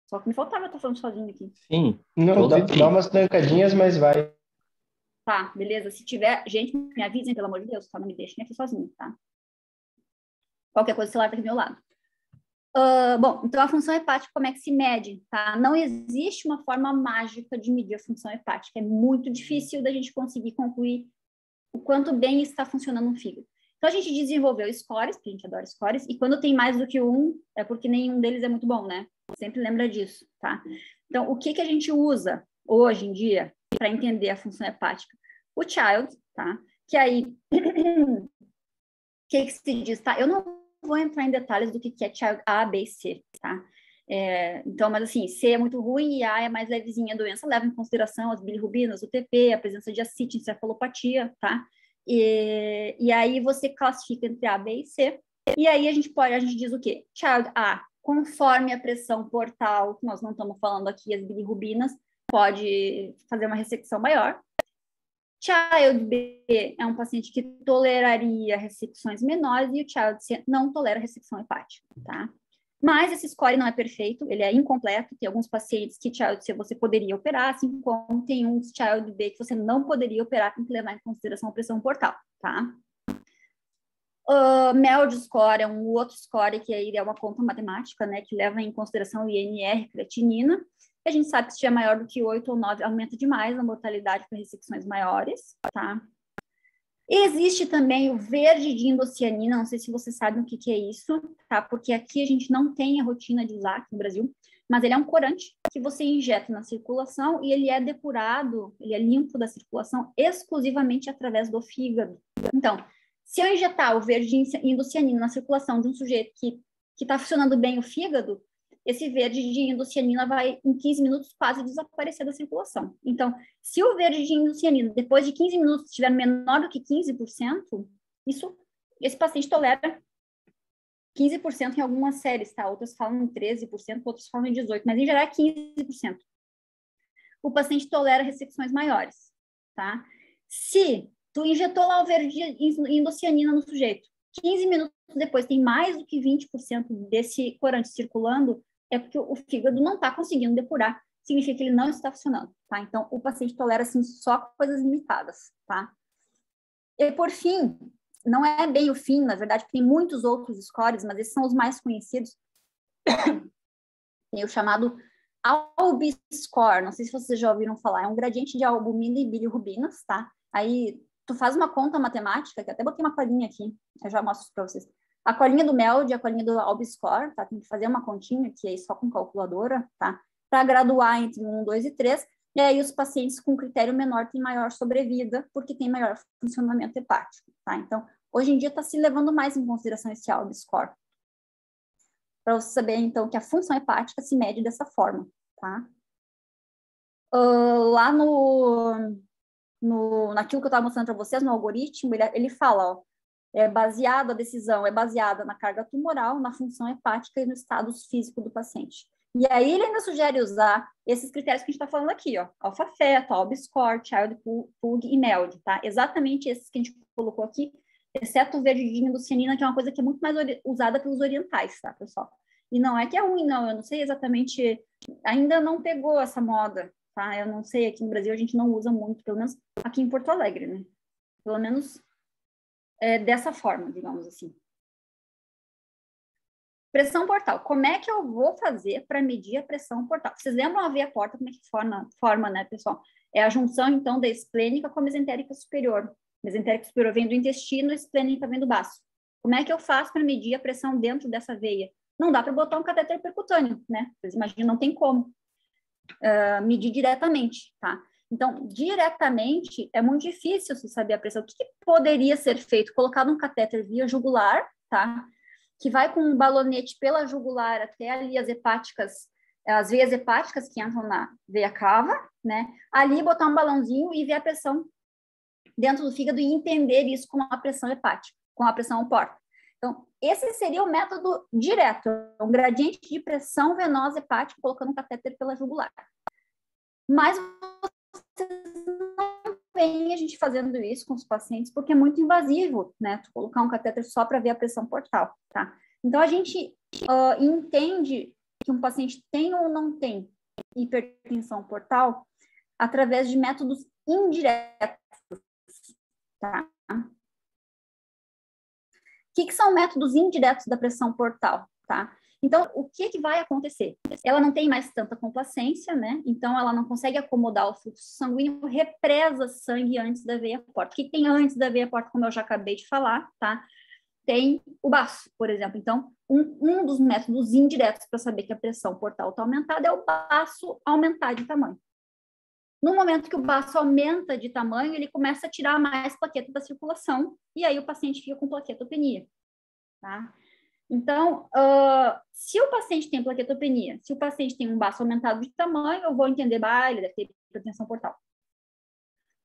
Só que me faltava, eu tô falando sozinho aqui. Sim. Não, dá umas trancadinhas, mas vai. Tá, beleza. Se tiver, gente, me avisem, pelo amor de Deus, tá? Não me deixem aqui sozinho, tá? Qualquer coisa, o celular tá aqui do meu lado. Bom, então a função hepática, como é que se mede, tá? Não existe uma forma mágica de medir a função hepática. É muito difícil da gente conseguir concluir o quanto bem está funcionando o fígado. Então, a gente desenvolveu scores, porque a gente adora scores, e quando tem mais do que um, é porque nenhum deles é muito bom, né? Sempre lembra disso, tá? Então, o que a gente usa hoje em dia para entender a função hepática? O Child, tá? Que aí, o que se diz, tá? Eu não vou entrar em detalhes do que é Child A, B e C, tá? Então, mas assim, C é muito ruim e A é mais levezinha a doença, leva em consideração as bilirrubinas, o TP, a presença de ascite, encefalopatia, tá? E aí você classifica entre A, B e C, e aí a gente diz o quê? Child A, conforme a pressão portal, que nós não estamos falando aqui, as bilirrubinas, pode fazer uma ressecção maior. Child B é um paciente que toleraria ressecções menores e o Child C não tolera ressecção hepática, tá? Mas esse score não é perfeito, ele é incompleto. Tem alguns pacientes que Child C você poderia operar, assim como tem uns Child B que você não poderia operar, tem que levar em consideração a pressão portal, tá? MELD score é um outro score que aí é uma conta matemática, né, que leva em consideração o INR, creatinina. A gente sabe que se tiver maior do que 8 ou 9, aumenta demais a mortalidade para ressecções maiores, tá? Existe também o verde de indocianina, não sei se vocês sabem o que é isso, tá? Porque aqui a gente não tem a rotina de usar aqui no Brasil, mas ele é um corante que você injeta na circulação e ele é depurado, ele é limpo da circulação exclusivamente através do fígado. Então, se eu injetar o verde de indocianina na circulação de um sujeito que está funcionando bem o fígado, esse verde de indocianina vai, em 15 minutos, quase desaparecer da circulação. Então, se o verde de indocianina, depois de 15 minutos, estiver menor do que 15%, esse paciente tolera 15% em algumas séries, tá? Outras falam em 13%, outros falam em 18%, mas em geral é 15%. O paciente tolera ressecções maiores, tá? Se tu injetou lá o verde de indocianina no sujeito, 15 minutos depois tem mais do que 20% desse corante circulando, é porque o fígado não está conseguindo depurar, significa que ele não está funcionando, tá? Então, o paciente tolera, assim, só coisas limitadas, tá? E, por fim, não é bem o fim, na verdade, tem muitos outros scores, mas esses são os mais conhecidos. Tem o chamado ALB-score, não sei se vocês já ouviram falar, é um gradiente de albumina e bilirrubinas, tá? Aí, tu faz uma conta matemática, que até botei uma colinha aqui, eu já mostro para vocês. A colinha do MELD, a colinha do ALB-score, tá? Tem que fazer uma continha, que é só com calculadora, tá? Para graduar entre 1, 2 e 3, e aí os pacientes com critério menor têm maior sobrevida, porque tem maior funcionamento hepático, tá? Então, hoje em dia está se levando mais em consideração esse ALB-score. Para você saber, então, que a função hepática se mede dessa forma, tá? Lá naquilo que eu estava mostrando para vocês, no algoritmo, ele fala, ó, a decisão é baseada na carga tumoral, na função hepática e no estado físico do paciente. E aí ele ainda sugere usar esses critérios que a gente está falando aqui, ó, alfa-feto, ALB-score, Child-Pugh e MELD, tá? Exatamente esses que a gente colocou aqui, exceto o verdinho do cianina, que é uma coisa que é muito mais usada pelos orientais, tá, pessoal? E não é que é ruim, não, eu não sei exatamente, ainda não pegou essa moda, tá? Eu não sei, aqui no Brasil a gente não usa muito, pelo menos aqui em Porto Alegre, né? Pelo menos dessa forma, digamos assim. Pressão portal. Como é que eu vou fazer para medir a pressão portal? Vocês lembram a veia porta, como é que forma, né, pessoal? É a junção, então, da esplênica com a mesentérica superior. A mesentérica superior vem do intestino, a esplênica vem do baço. Como é que eu faço para medir a pressão dentro dessa veia? Não dá para botar um catéter percutâneo, né? Vocês imaginam, não tem como medir diretamente, tá? Então, diretamente, é muito difícil se saber a pressão. O que poderia ser feito? Colocar um catéter via jugular, tá? Que vai com um balonete pela jugular até ali as veias hepáticas que entram na veia cava, né? Ali botar um balãozinho e ver a pressão dentro do fígado e entender isso com a pressão hepática, com a pressão porta. Então, esse seria o método direto, um gradiente de pressão venosa hepática colocando um catéter pela jugular. Mas vocês não veem a gente fazendo isso com os pacientes porque é muito invasivo, né? Tu colocar um catéter só para ver a pressão portal, tá? Então, a gente entende que um paciente tem ou não tem hipertensão portal através de métodos indiretos, tá? O que são métodos indiretos da pressão portal, tá? Então, o que vai acontecer? Ela não tem mais tanta complacência, né? Então, ela não consegue acomodar o fluxo sanguíneo, represa sangue antes da veia porta. O que tem antes da veia porta, como eu já acabei de falar, tá? Tem o baço, por exemplo. Então, um dos métodos indiretos para saber que a pressão portal está aumentada é o baço aumentar de tamanho. No momento que o baço aumenta de tamanho, ele começa a tirar mais plaqueta da circulação, e aí o paciente fica com plaquetopenia, tá? Então, se o paciente tem plaquetopenia, se o paciente tem um baço aumentado de tamanho, eu vou entender, ele deve ter hipertensão portal.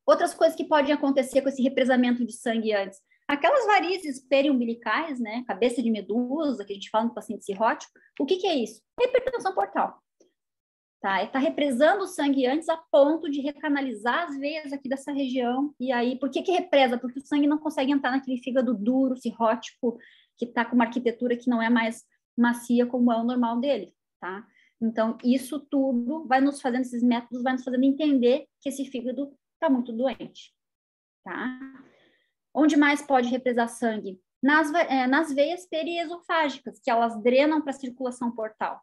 Outras coisas que podem acontecer com esse represamento de sangue antes, aquelas varizes periumbilicais, né, cabeça de medusa, que a gente fala no paciente cirrótico, o que é isso? Hipertensão portal. Tá? Está represando o sangue antes a ponto de recanalizar as veias aqui dessa região. E aí, por que represa? Porque o sangue não consegue entrar naquele fígado duro, cirrótico, que está com uma arquitetura que não é mais macia como é o normal dele, tá? Então, isso tudo vai nos fazendo, esses métodos vai nos fazendo entender que esse fígado está muito doente, tá? Onde mais pode represar sangue? Nas veias periesofágicas, que elas drenam para a circulação portal.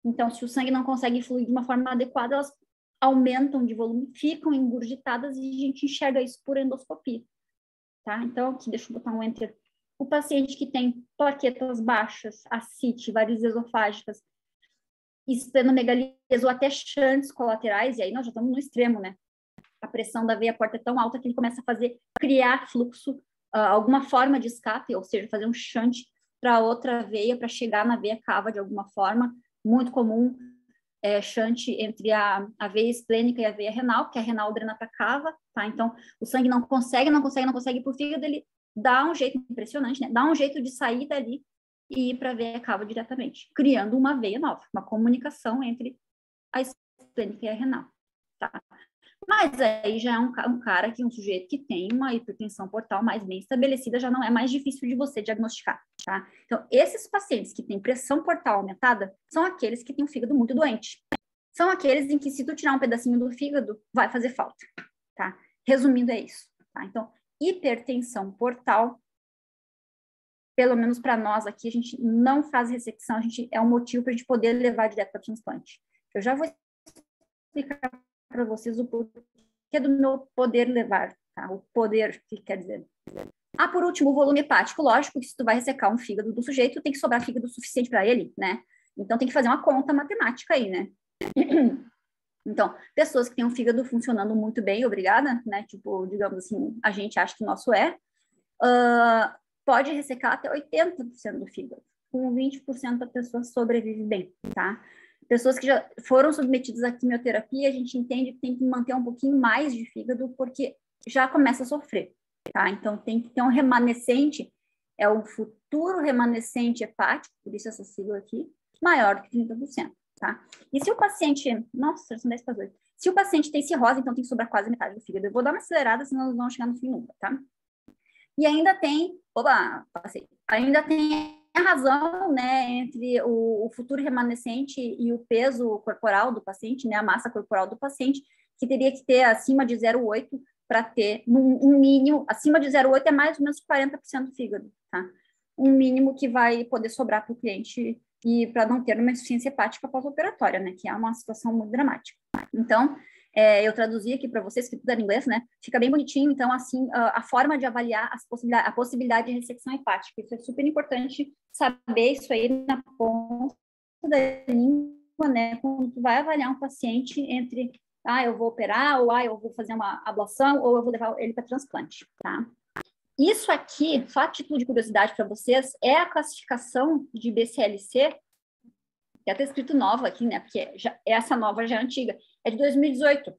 Então, se o sangue não consegue fluir de uma forma adequada, elas aumentam de volume, ficam engurgitadas e a gente enxerga isso por endoscopia, tá? Então, aqui, deixa eu botar um enter. O paciente que tem plaquetas baixas, ascite, varizes esofágicas, esplenomegalia ou até shunts colaterais, e aí nós já estamos no extremo, né? A pressão da veia porta é tão alta que ele começa a criar fluxo, alguma forma de escape, ou seja, fazer um shunt para outra veia, para chegar na veia cava de alguma forma. Muito comum shunt entre a veia esplênica e a veia renal, porque a renal drena para a cava, tá? Então, o sangue não consegue ir para o fígado, ele dá um jeito impressionante, né? Dá um jeito de sair dali e ir para a veia cava diretamente, criando uma veia nova, uma comunicação entre a esplênica e a renal, tá? Mas aí já é um sujeito que tem uma hipertensão portal mais bem estabelecida, já não é mais difícil de você diagnosticar, tá? Então, esses pacientes que têm pressão portal aumentada são aqueles que têm o fígado muito doente. São aqueles em que se tu tirar um pedacinho do fígado, vai fazer falta, tá? Resumindo, é isso, tá? Então, hipertensão portal, pelo menos para nós aqui, a gente não faz ressecção, é um motivo para a gente poder levar direto para transplante. Eu já vou explicar para vocês o porquê do meu poder levar, tá? O poder, que quer dizer. Por último, o volume hepático. Lógico que se tu vai ressecar um fígado do sujeito, tem que sobrar fígado suficiente para ele, né? Então, tem que fazer uma conta matemática aí, né? Então, pessoas que têm um fígado funcionando muito bem, obrigada, né? Tipo, digamos assim, a gente acha que o nosso pode ressecar até 80% do fígado. Com 20% da pessoa sobrevive bem, tá? Pessoas que já foram submetidas à quimioterapia, a gente entende que tem que manter um pouquinho mais de fígado, porque já começa a sofrer, tá? Então, tem que ter um remanescente, é o futuro remanescente hepático, por isso essa sigla aqui, maior do que 30%, tá? E se o paciente... Nossa, são 10 para 8. Se o paciente tem cirrose, então tem que sobrar quase metade do fígado. Eu vou dar uma acelerada, senão nós vamos chegar no fim nunca, tá? E ainda tem... Opa, passei. Ainda tem a razão, né, entre o futuro remanescente e o peso corporal do paciente, né, a massa corporal do paciente, que teria que ter acima de 0,8 para ter um mínimo, acima de 0,8 é mais ou menos 40% do fígado, tá? Um mínimo que vai poder sobrar para o cliente e para não ter uma insuficiência hepática pós-operatória, né, que é uma situação muito dramática. Então, eu traduzi aqui para vocês, que tudo é em inglês, né? Fica bem bonitinho. Então, assim, a forma de avaliar a possibilidade de ressecção hepática. Isso é super importante saber isso aí na ponta da língua, né? Quando tu vai avaliar um paciente entre, eu vou operar, ou eu vou fazer uma ablação, ou eu vou levar ele para transplante, tá? Isso aqui, só a título de curiosidade para vocês, é a classificação de BCLC, que está escrito nova aqui, né? Porque essa nova já é antiga. É de 2018.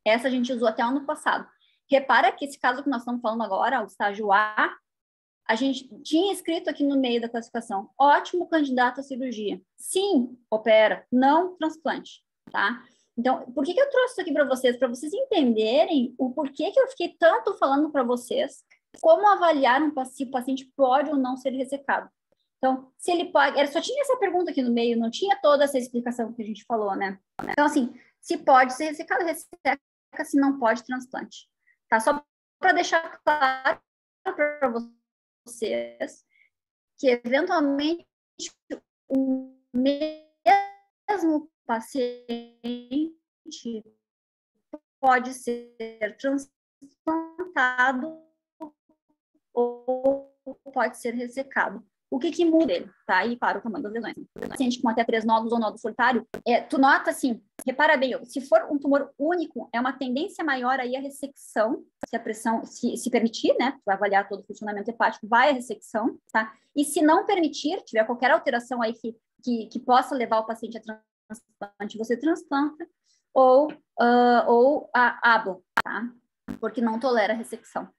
Essa a gente usou até ano passado. Repara que esse caso que nós estamos falando agora, o estágio A gente tinha escrito aqui no meio da classificação: ótimo candidato à cirurgia. Sim, opera, não transplante, tá? Então, por que eu trouxe isso aqui para vocês? Para vocês entenderem o porquê que eu fiquei tanto falando para vocês como avaliar se o paciente pode ou não ser ressecado. Então, se ele pode... Só tinha essa pergunta aqui no meio, não tinha toda essa explicação que a gente falou, né? Então, assim, se pode ser ressecado, resseca, se não pode, transplante. Tá? Só para deixar claro para vocês que, eventualmente, o mesmo paciente pode ser transplantado ou pode ser ressecado. O que muda ele, tá? E para o tamanho das lesões. O paciente com até 3 nódulos ou nódulo solitário, tu nota assim, repara bem, se for um tumor único, é uma tendência maior aí a ressecção, se a pressão, se permitir, né? Tu vai avaliar todo o funcionamento hepático, vai a ressecção, tá? E se não permitir, tiver qualquer alteração aí que possa levar o paciente a transplante, você transplanta, ou a abla, tá? Porque não tolera a ressecção.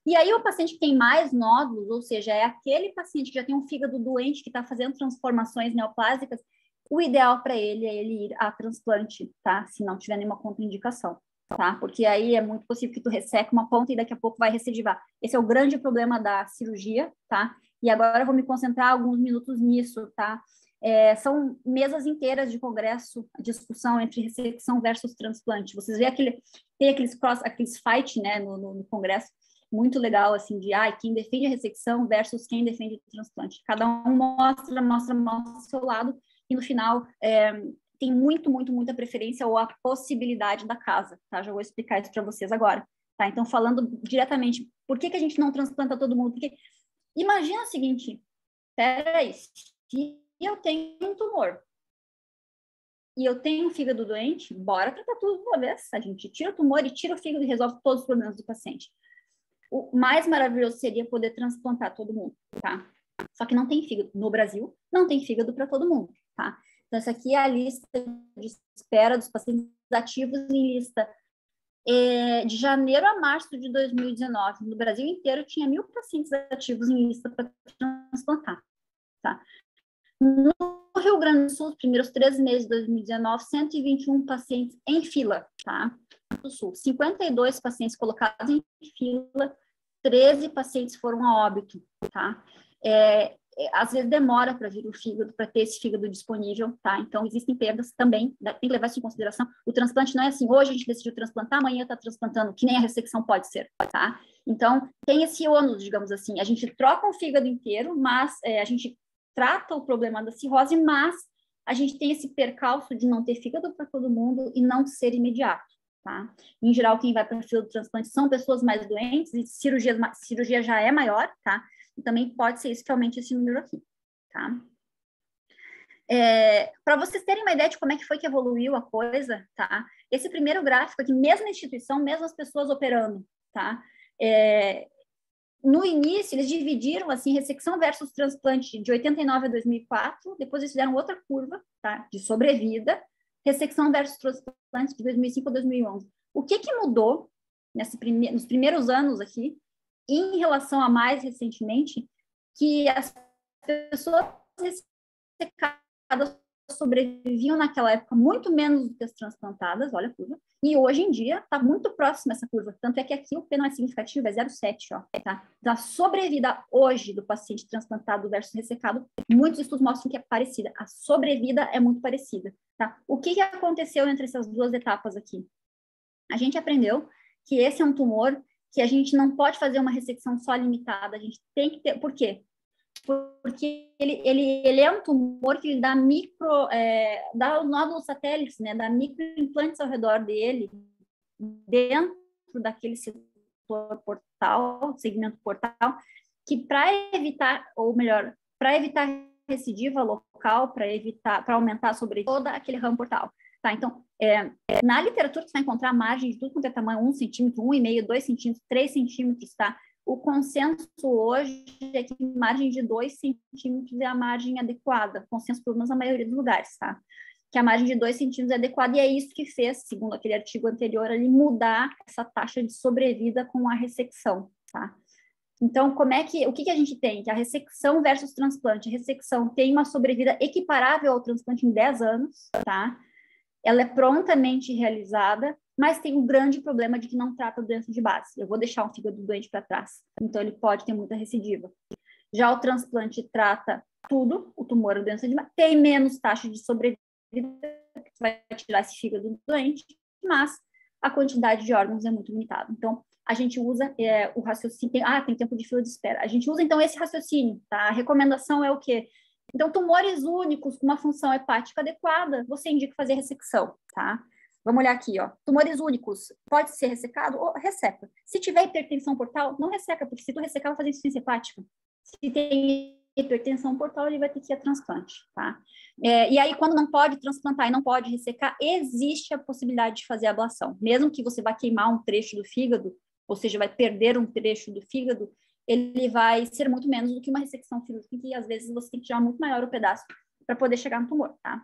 E aí o paciente que tem mais nódulos, ou seja, é aquele paciente que já tem um fígado doente, que está fazendo transformações neoplásicas, o ideal para ele é ele ir a transplante, tá? Se não tiver nenhuma contraindicação, tá? Porque aí é muito possível que tu resseque uma ponta e daqui a pouco vai recidivar. Esse é o grande problema da cirurgia, tá? E agora eu vou me concentrar alguns minutos nisso, tá? São mesas inteiras de congresso, discussão entre ressecção versus transplante. Vocês veem tem aqueles fight, né, no congresso, muito legal, assim, de quem defende a ressecção versus quem defende o transplante. Cada um mostra o seu lado, e no final tem muita preferência ou a possibilidade da casa, tá? Já vou explicar isso para vocês agora, tá? Então, falando diretamente, por que a gente não transplanta todo mundo? Porque imagina o seguinte, peraí, se eu tenho um tumor e eu tenho um fígado doente, bora tratar tudo de uma vez. A gente tira o tumor e tira o fígado e resolve todos os problemas do paciente. O mais maravilhoso seria poder transplantar todo mundo, tá? Só que não tem fígado. No Brasil, não tem fígado para todo mundo, tá? Então, essa aqui é a lista de espera dos pacientes ativos em lista de janeiro a março de 2019. No Brasil inteiro, tinha 1.000 pacientes ativos em lista para transplantar, tá? No Rio Grande do Sul, os primeiros 3 meses de 2019, 121 pacientes em fila, tá? No Sul, 52 pacientes colocados em fila, 13 pacientes foram a óbito, tá? Às vezes demora para vir o fígado, para ter esse fígado disponível, tá? Então, existem perdas também, tem que levar isso em consideração. O transplante não é assim, hoje a gente decidiu transplantar, amanhã está transplantando, que nem a ressecção pode ser, tá? Então, tem esse ônus, digamos assim, a gente troca o fígado inteiro, mas a gente trata o problema da cirrose, mas a gente tem esse percalço de não ter fígado para todo mundo e não ser imediato, tá? Em geral, quem vai para o fígado transplante são pessoas mais doentes e cirurgia já é maior, tá? E também pode ser isso que aumente esse número aqui, tá? Para vocês terem uma ideia de como é que foi que evoluiu a coisa, tá? Esse primeiro gráfico aqui, mesma instituição, mesmas pessoas operando, tá? No início, eles dividiram, assim, ressecção versus transplante de 89 a 2004, depois eles fizeram outra curva, tá? De sobrevida, ressecção versus transplante de 2005 a 2011. O que mudou nos primeiros anos aqui, em relação a mais recentemente, que as pessoas ressecadas sobreviviam naquela época muito menos do que as transplantadas, olha a curva, e hoje em dia está muito próxima essa curva, tanto é que aqui o P não é significativo, é 0,7, ó, tá? Então, a sobrevida hoje do paciente transplantado versus ressecado, muitos estudos mostram que é parecida, a sobrevida é muito parecida, tá? O que aconteceu entre essas duas etapas aqui? A gente aprendeu que esse é um tumor que a gente não pode fazer uma ressecção só limitada, a gente tem que ter, por quê? Porque ele é um tumor que dá dá os nódulos satélites, né? Dá microimplantes ao redor dele, dentro daquele setor portal, segmento portal, que para evitar, ou melhor, para evitar recidiva local, para aumentar sobre todo aquele ramo portal. Tá? Então, na literatura você vai encontrar margem de tudo quanto é tamanho, 1 centímetro, 1,5, 2 centímetros, 3 centímetros, tá? O consenso hoje é que margem de 2 centímetros é a margem adequada, consenso pelo menos na maioria dos lugares, tá? Que a margem de 2 centímetros é adequada, e é isso que fez, segundo aquele artigo anterior ali, mudar essa taxa de sobrevida com a ressecção, tá? Então, o que a gente tem? Que a ressecção versus transplante. A ressecção tem uma sobrevida equiparável ao transplante em 10 anos, tá? Ela é prontamente realizada, mas tem um grande problema de que não trata doença de base. Eu vou deixar um fígado doente para trás, então ele pode ter muita recidiva. Já o transplante trata tudo, o tumor, a doença de base, tem menos taxa de sobrevida, que vai tirar esse fígado doente, mas a quantidade de órgãos é muito limitada. Então, a gente usa o raciocínio, tem tempo de fila de espera. A gente usa, então, esse raciocínio, tá? A recomendação é o quê? Então, tumores únicos com uma função hepática adequada, você indica fazer ressecção, tá? Vamos olhar aqui, ó. Tumores únicos, pode ser ressecado ou resseca. Se tiver hipertensão portal, não resseca, porque se tu ressecar, vai fazer insuficiência hepática. Se tem hipertensão portal, ele vai ter que ir a transplante, tá? E aí, quando não pode transplantar e não pode ressecar, existe a possibilidade de fazer ablação. Mesmo que você vá queimar um trecho do fígado, ou seja, vai perder um trecho do fígado, ele vai ser muito menos do que uma ressecção cirúrgica, que às vezes você tem que tirar muito maior o pedaço para poder chegar no tumor, tá?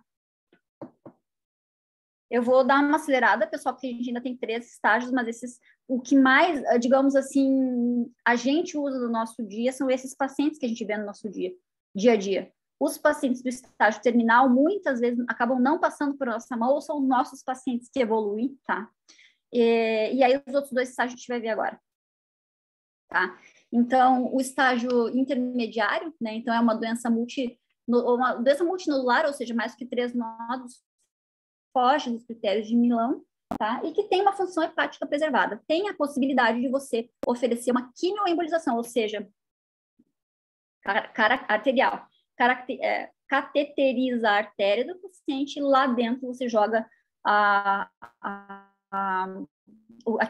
Eu vou dar uma acelerada, pessoal, porque a gente ainda tem 3 estágios, mas o que mais, digamos assim, a gente usa no nosso dia são esses pacientes que a gente vê no nosso dia a dia. Os pacientes do estágio terminal, muitas vezes, acabam não passando por nossa mão, ou são nossos pacientes que evoluem, tá? E aí, os outros 2 estágios a gente vai ver agora, tá? Então, o estágio intermediário, né? Então, é uma doença multinodular, ou seja, mais que 3 nódulos, foge dos critérios de Milão, tá? E que tem uma função hepática preservada. Tem a possibilidade de você oferecer uma quimioembolização, ou seja, arterial, cateterizar a artéria do paciente, lá dentro você joga a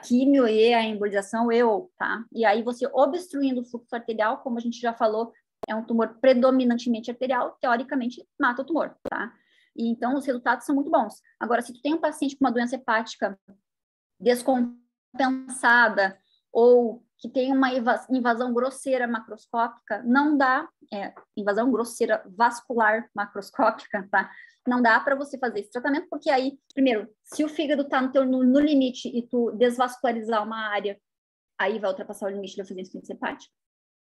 quimio e a embolização, tá? E aí você obstruindo o fluxo arterial, como a gente já falou, é um tumor predominantemente arterial, teoricamente mata o tumor, tá? E então os resultados são muito bons. Agora, se tu tem um paciente com uma doença hepática descompensada ou que tem uma invasão grosseira macroscópica, não dá, invasão grosseira vascular macroscópica, tá? Não dá para você fazer esse tratamento, porque aí, primeiro, se o fígado está no limite e tu desvascularizar uma área, aí vai ultrapassar o limite de fazer insuficiência hepática,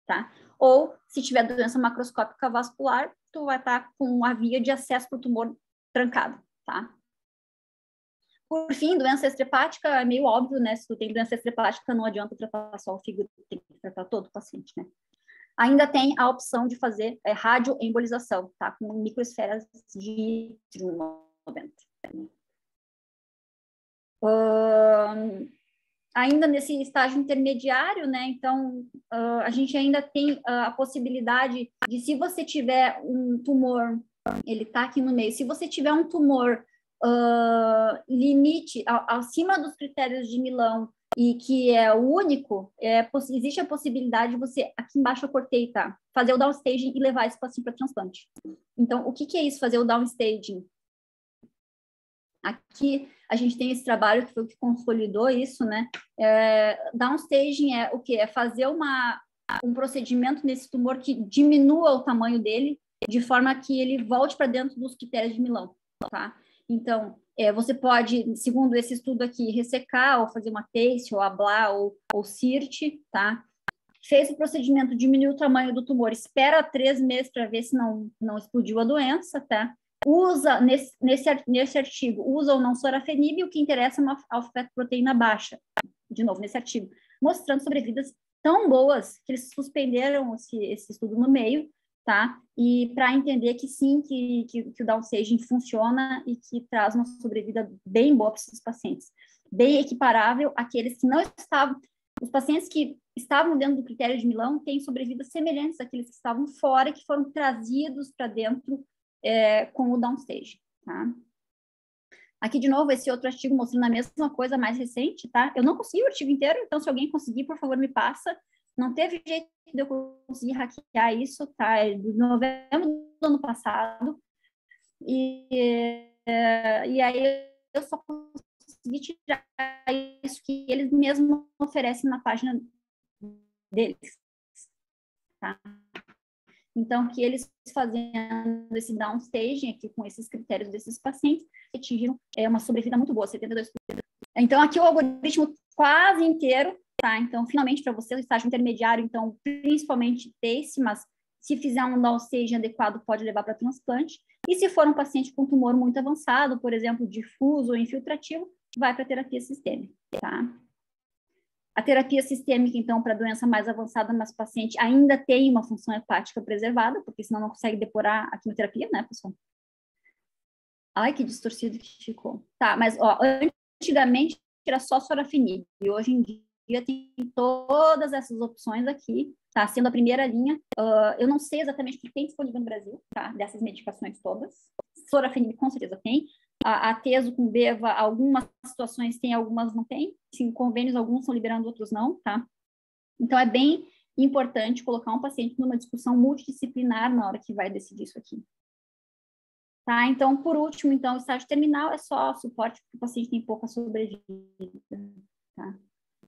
tá? Ou, se tiver doença macroscópica vascular, tu vai estar com a via de acesso para o tumor trancado, tá? Por fim, doença extrahepática é meio óbvio, né? Se tu tem doença extrahepática, não adianta tratar só o fígado, tem que tratar todo o paciente, né? Ainda tem a opção de fazer radioembolização, tá? Com microesferas de tritium 90. ainda nesse estágio intermediário, né? Então, a gente ainda tem a possibilidade de, se você tiver um tumor, ele está aqui no meio, se você tiver um tumor limite, acima dos critérios de Milão, e que é o único, existe a possibilidade de você, aqui embaixo eu cortei, tá? Fazer o downstaging e levar esse paciente para transplante. Então, o que é isso, fazer o downstaging? Aqui a gente tem esse trabalho que foi o que consolidou isso, né? Downstaging é o quê? É fazer um procedimento nesse tumor que diminua o tamanho dele, de forma que ele volte para dentro dos critérios de Milão, tá? Então, você pode, segundo esse estudo aqui, ressecar, ou fazer uma TACE, ou ablar, ou CIRT, tá? Fez o procedimento, diminuiu o tamanho do tumor, espera 3 meses para ver se não explodiu a doença, tá? Usa, nesse artigo, usa ou não sorafenib, o que interessa é uma alfa-fetoproteína baixa, de novo, nesse artigo, mostrando sobrevidas tão boas que eles suspenderam esse estudo no meio, tá? E para entender que sim, que o downstaging funciona e que traz uma sobrevida bem boa para esses pacientes, bem equiparável àqueles que não estavam. Os pacientes que estavam dentro do critério de Milão têm sobrevidas semelhantes àqueles que estavam fora, que foram trazidos para dentro com o downstage, tá? Aqui, de novo, esse outro artigo mostrando a mesma coisa, mais recente, tá? Eu não consegui o artigo inteiro, então se alguém conseguir, por favor, me passa. Não teve jeito de eu conseguir hackear isso, tá? É de novembro do ano passado. E aí eu só consegui tirar isso que eles mesmos oferecem na página deles, tá? Então, que eles fazendo esse downstaging aqui com esses critérios desses pacientes, atingiram uma sobrevida muito boa, 72%. Então, aqui o algoritmo quase inteiro, tá? Então, finalmente, para você, o estágio intermediário, então, principalmente TACE, mas se fizer um downstaging adequado, pode levar para transplante. E se for um paciente com tumor muito avançado, por exemplo, difuso ou infiltrativo, vai para terapia sistêmica, tá? A terapia sistêmica, então, para doença mais avançada, mas o paciente ainda tem uma função hepática preservada, porque senão não consegue depurar a quimioterapia, né, pessoal? Ai, que distorcido que ficou. Tá, mas, ó, antigamente era só sorafenib, e hoje em dia tem todas essas opções aqui, tá? Sendo a primeira linha. Eu não sei exatamente o que tem disponível no Brasil, tá? Dessas medicações todas. Sorafenib com certeza tem. A Teso com Beva, algumas situações tem, algumas não tem. Sim, convênios, alguns estão liberando, outros não, tá? Então, é bem importante colocar um paciente numa discussão multidisciplinar na hora que vai decidir isso aqui. Tá? Então, por último, então, o estágio terminal é só suporte porque o paciente tem pouca sobrevida. Tá?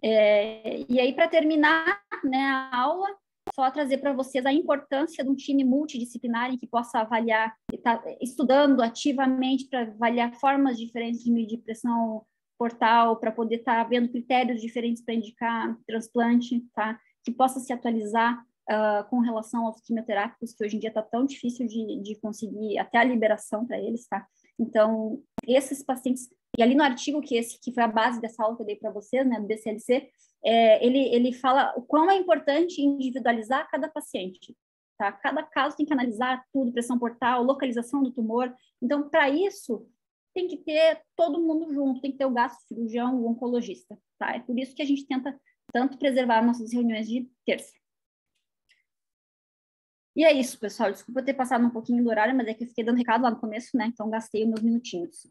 E aí, para terminar, né, a aula, só trazer para vocês a importância de um time multidisciplinar em que possa avaliar, tá estudando ativamente para avaliar formas diferentes de medir pressão portal, para poder estar vendo critérios diferentes para indicar transplante, tá? Que possa se atualizar com relação aos quimioterápicos, que hoje em dia está tão difícil de conseguir até a liberação para eles, tá? Então, esses pacientes, e ali no artigo que foi a base dessa aula que eu dei para vocês, né, do BCLC, ele fala o quão é importante individualizar cada paciente, tá? Cada caso tem que analisar tudo, pressão portal, localização do tumor. Então, para isso, tem que ter todo mundo junto, tem que ter o gastro-cirurgião, o oncologista, tá? É por isso que a gente tenta tanto preservar nossas reuniões de terça. E é isso, pessoal. Desculpa ter passado um pouquinho do horário, mas é que eu fiquei dando recado lá no começo, né? Então, gastei os meus minutinhos.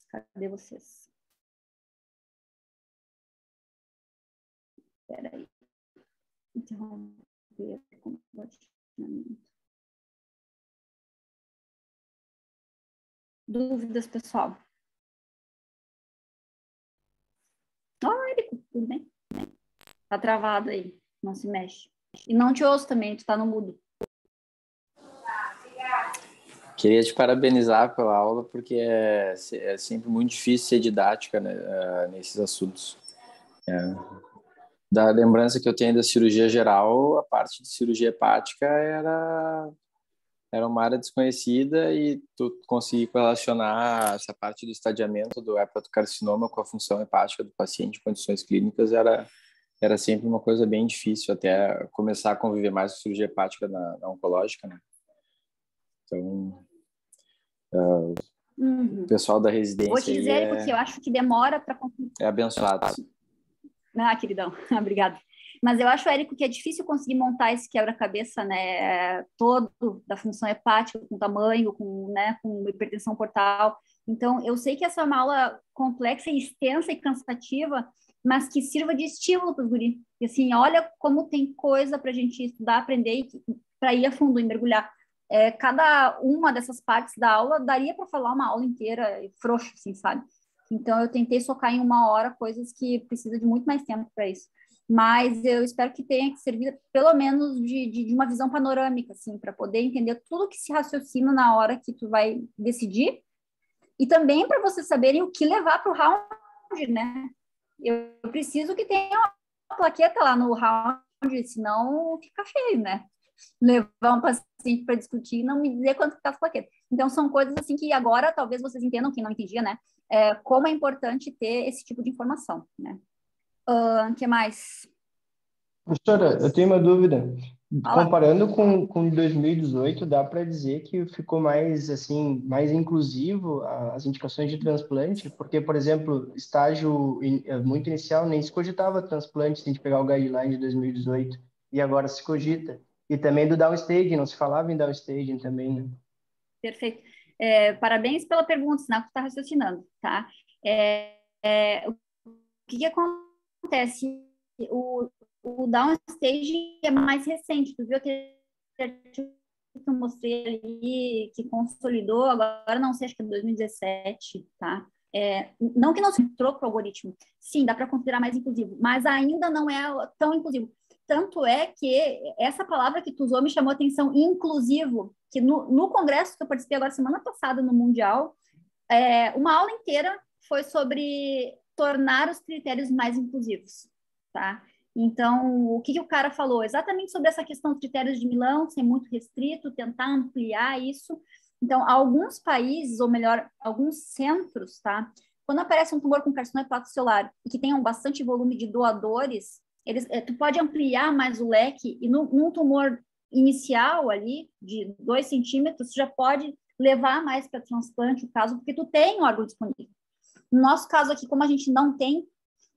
Cadê vocês? Espera aí. Interromper compartilhamento. Dúvidas, pessoal? Érico, tudo bem? Tá travado aí, não se mexe. E não te ouço também, tu tá no mudo. Queria te parabenizar pela aula, porque é sempre muito difícil ser didática, né, nesses assuntos. Da lembrança que eu tenho da cirurgia geral, a parte de cirurgia hepática era uma área desconhecida e tu conseguir relacionar essa parte do estadiamento do hepatocarcinoma com a função hepática do paciente em condições clínicas era sempre uma coisa bem difícil, até começar a conviver mais com cirurgia hepática na oncológica, né? Então, O pessoal da residência vou te dizer, porque eu acho que demora para... É abençoado. Ah, queridão, obrigada. Mas eu acho, Érico, que é difícil conseguir montar esse quebra-cabeça, né, todo da função hepática, com tamanho, com hipertensão portal. Então, eu sei que essa é uma aula complexa e extensa e cansativa, mas que sirva de estímulo para os guris. E assim, olha como tem coisa para a gente estudar, aprender e para ir a fundo e mergulhar. Cada uma dessas partes da aula daria para falar uma aula inteira frouxa, assim, sabe? Então, eu tentei socar em 1 hora coisas que precisa de muito mais tempo para isso. Mas eu espero que tenha que servir, pelo menos, de uma visão panorâmica, assim, para poder entender tudo que se raciocina na hora que tu vai decidir e também para vocês saberem o que levar para o round, né? Eu preciso que tenha uma plaqueta lá no round, senão fica feio, né? Levar um paciente para discutir e não me dizer quanto está as plaquetas. Então, são coisas assim que agora talvez vocês entendam, quem não entendia, né? Como é importante ter esse tipo de informação, né? Que mais? Professora, eu tenho uma dúvida. Fala. Comparando com 2018, dá para dizer que ficou mais assim, mais inclusivo as indicações de transplante? Porque, por exemplo, estágio muito inicial nem se cogitava transplante, se a gente pegar o guideline de 2018, e agora se cogita. E também do downstaging, não se falava em downstaging também, né? Perfeito. Parabéns pela pergunta, senão tu está raciocinando, tá? O que acontece? O downstage é mais recente. Tu viu aquele artigo que eu mostrei ali, que consolidou, agora não sei, acho que é 2017, tá? Não que não se entrou para o algoritmo. Sim, dá para considerar mais inclusivo, mas ainda não é tão inclusivo. Tanto é que essa palavra que tu usou me chamou a atenção, inclusivo, que no congresso que eu participei agora semana passada no Mundial, uma aula inteira foi sobre tornar os critérios mais inclusivos, tá? Então, o que o cara falou? Exatamente sobre essa questão dos critérios de Milão, ser muito restrito, tentar ampliar isso. Então, alguns países, ou melhor, alguns centros, tá? Quando aparece um tumor com carcinoma hepatocelular e que tenham bastante volume de doadores, tu pode ampliar mais o leque e num tumor inicial ali, de 2 centímetros, já pode levar mais para transplante o caso, porque tu tem órgão disponível. No nosso caso aqui, como a gente não tem,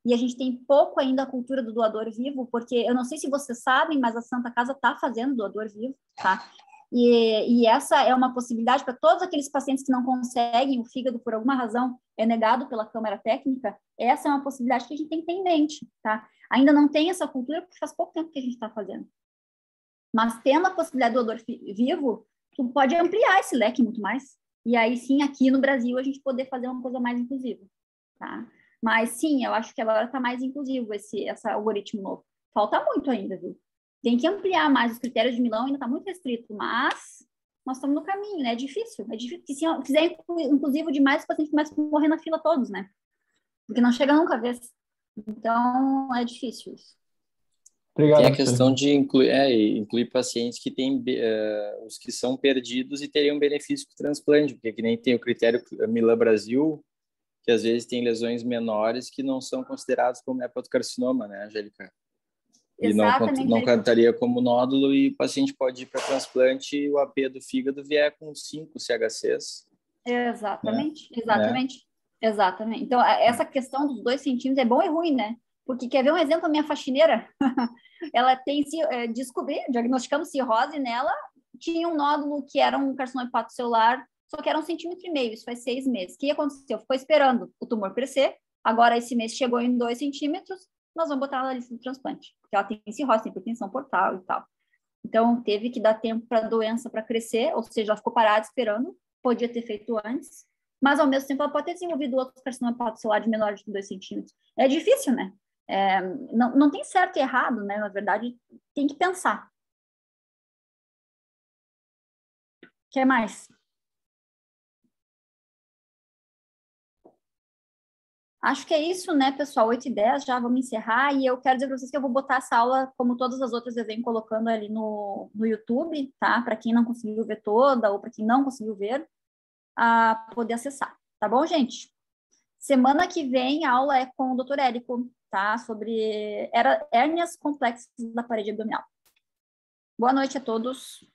e a gente tem pouco ainda a cultura do doador vivo, porque eu não sei se vocês sabem, mas a Santa Casa está fazendo doador vivo, tá? E essa é uma possibilidade para todos aqueles pacientes que não conseguem, o fígado por alguma razão é negado pela Câmara Técnica, essa é uma possibilidade que a gente tem que ter em mente, tá? Ainda não tem essa cultura porque faz pouco tempo que a gente está fazendo. Mas tendo a possibilidade do doador vivo, tu pode ampliar esse leque muito mais. E aí sim, aqui no Brasil, a gente poder fazer uma coisa mais inclusiva, tá? Mas sim, eu acho que agora está mais inclusivo esse algoritmo novo. Falta muito ainda, viu? Tem que ampliar mais os critérios de Milão, ainda está muito restrito, mas nós estamos no caminho, né? É difícil. Se fizer inclusivo demais, os pacientes começam a morrer na fila todos, né? Porque não chega nunca a vez. Então, é difícil isso. Obrigado, tem a questão de incluir pacientes que têm os que são perdidos e teriam benefício com o transplante, porque que nem tem o critério Milan Brasil, que às vezes tem lesões menores que não são consideradas como hepatocarcinoma, né, Angélica? E não cantaria como nódulo e o paciente pode ir para transplante e o AP do fígado vier com 5 CHCs. Exatamente, né? Exatamente. Então, essa questão dos 2 centímetros é bom e ruim, né? Porque quer ver um exemplo? A minha faxineira, ela tem diagnosticamos cirrose nela, tinha um nódulo que era um carcinoma hepatocelular, só que era 1,5 centímetros, isso faz 6 meses. O que aconteceu? Ficou esperando o tumor crescer, agora esse mês chegou em 2 centímetros, nós vamos botar ela na lista do transplante, porque ela tem cirrose, tem hipertensão portal e tal. Então, teve que dar tempo para a doença para crescer, ou seja, ela ficou parada esperando, podia ter feito antes, mas ao mesmo tempo ela pode ter desenvolvido outro carcinoma hepatocelular de menor de 2 centímetros. É difícil, né? Não tem certo e errado, né? Na verdade, tem que pensar. Quer mais? Acho que é isso, né, pessoal? 8h10, já vamos encerrar. E eu quero dizer para vocês que eu vou botar essa aula, como todas as outras, eu venho colocando ali no YouTube, tá? Para quem não conseguiu ver toda, ou para quem não conseguiu ver, a poder acessar. Tá bom, gente? Semana que vem a aula é com o Dr. Érico, tá? Sobre hérnias complexas da parede abdominal. Boa noite a todos.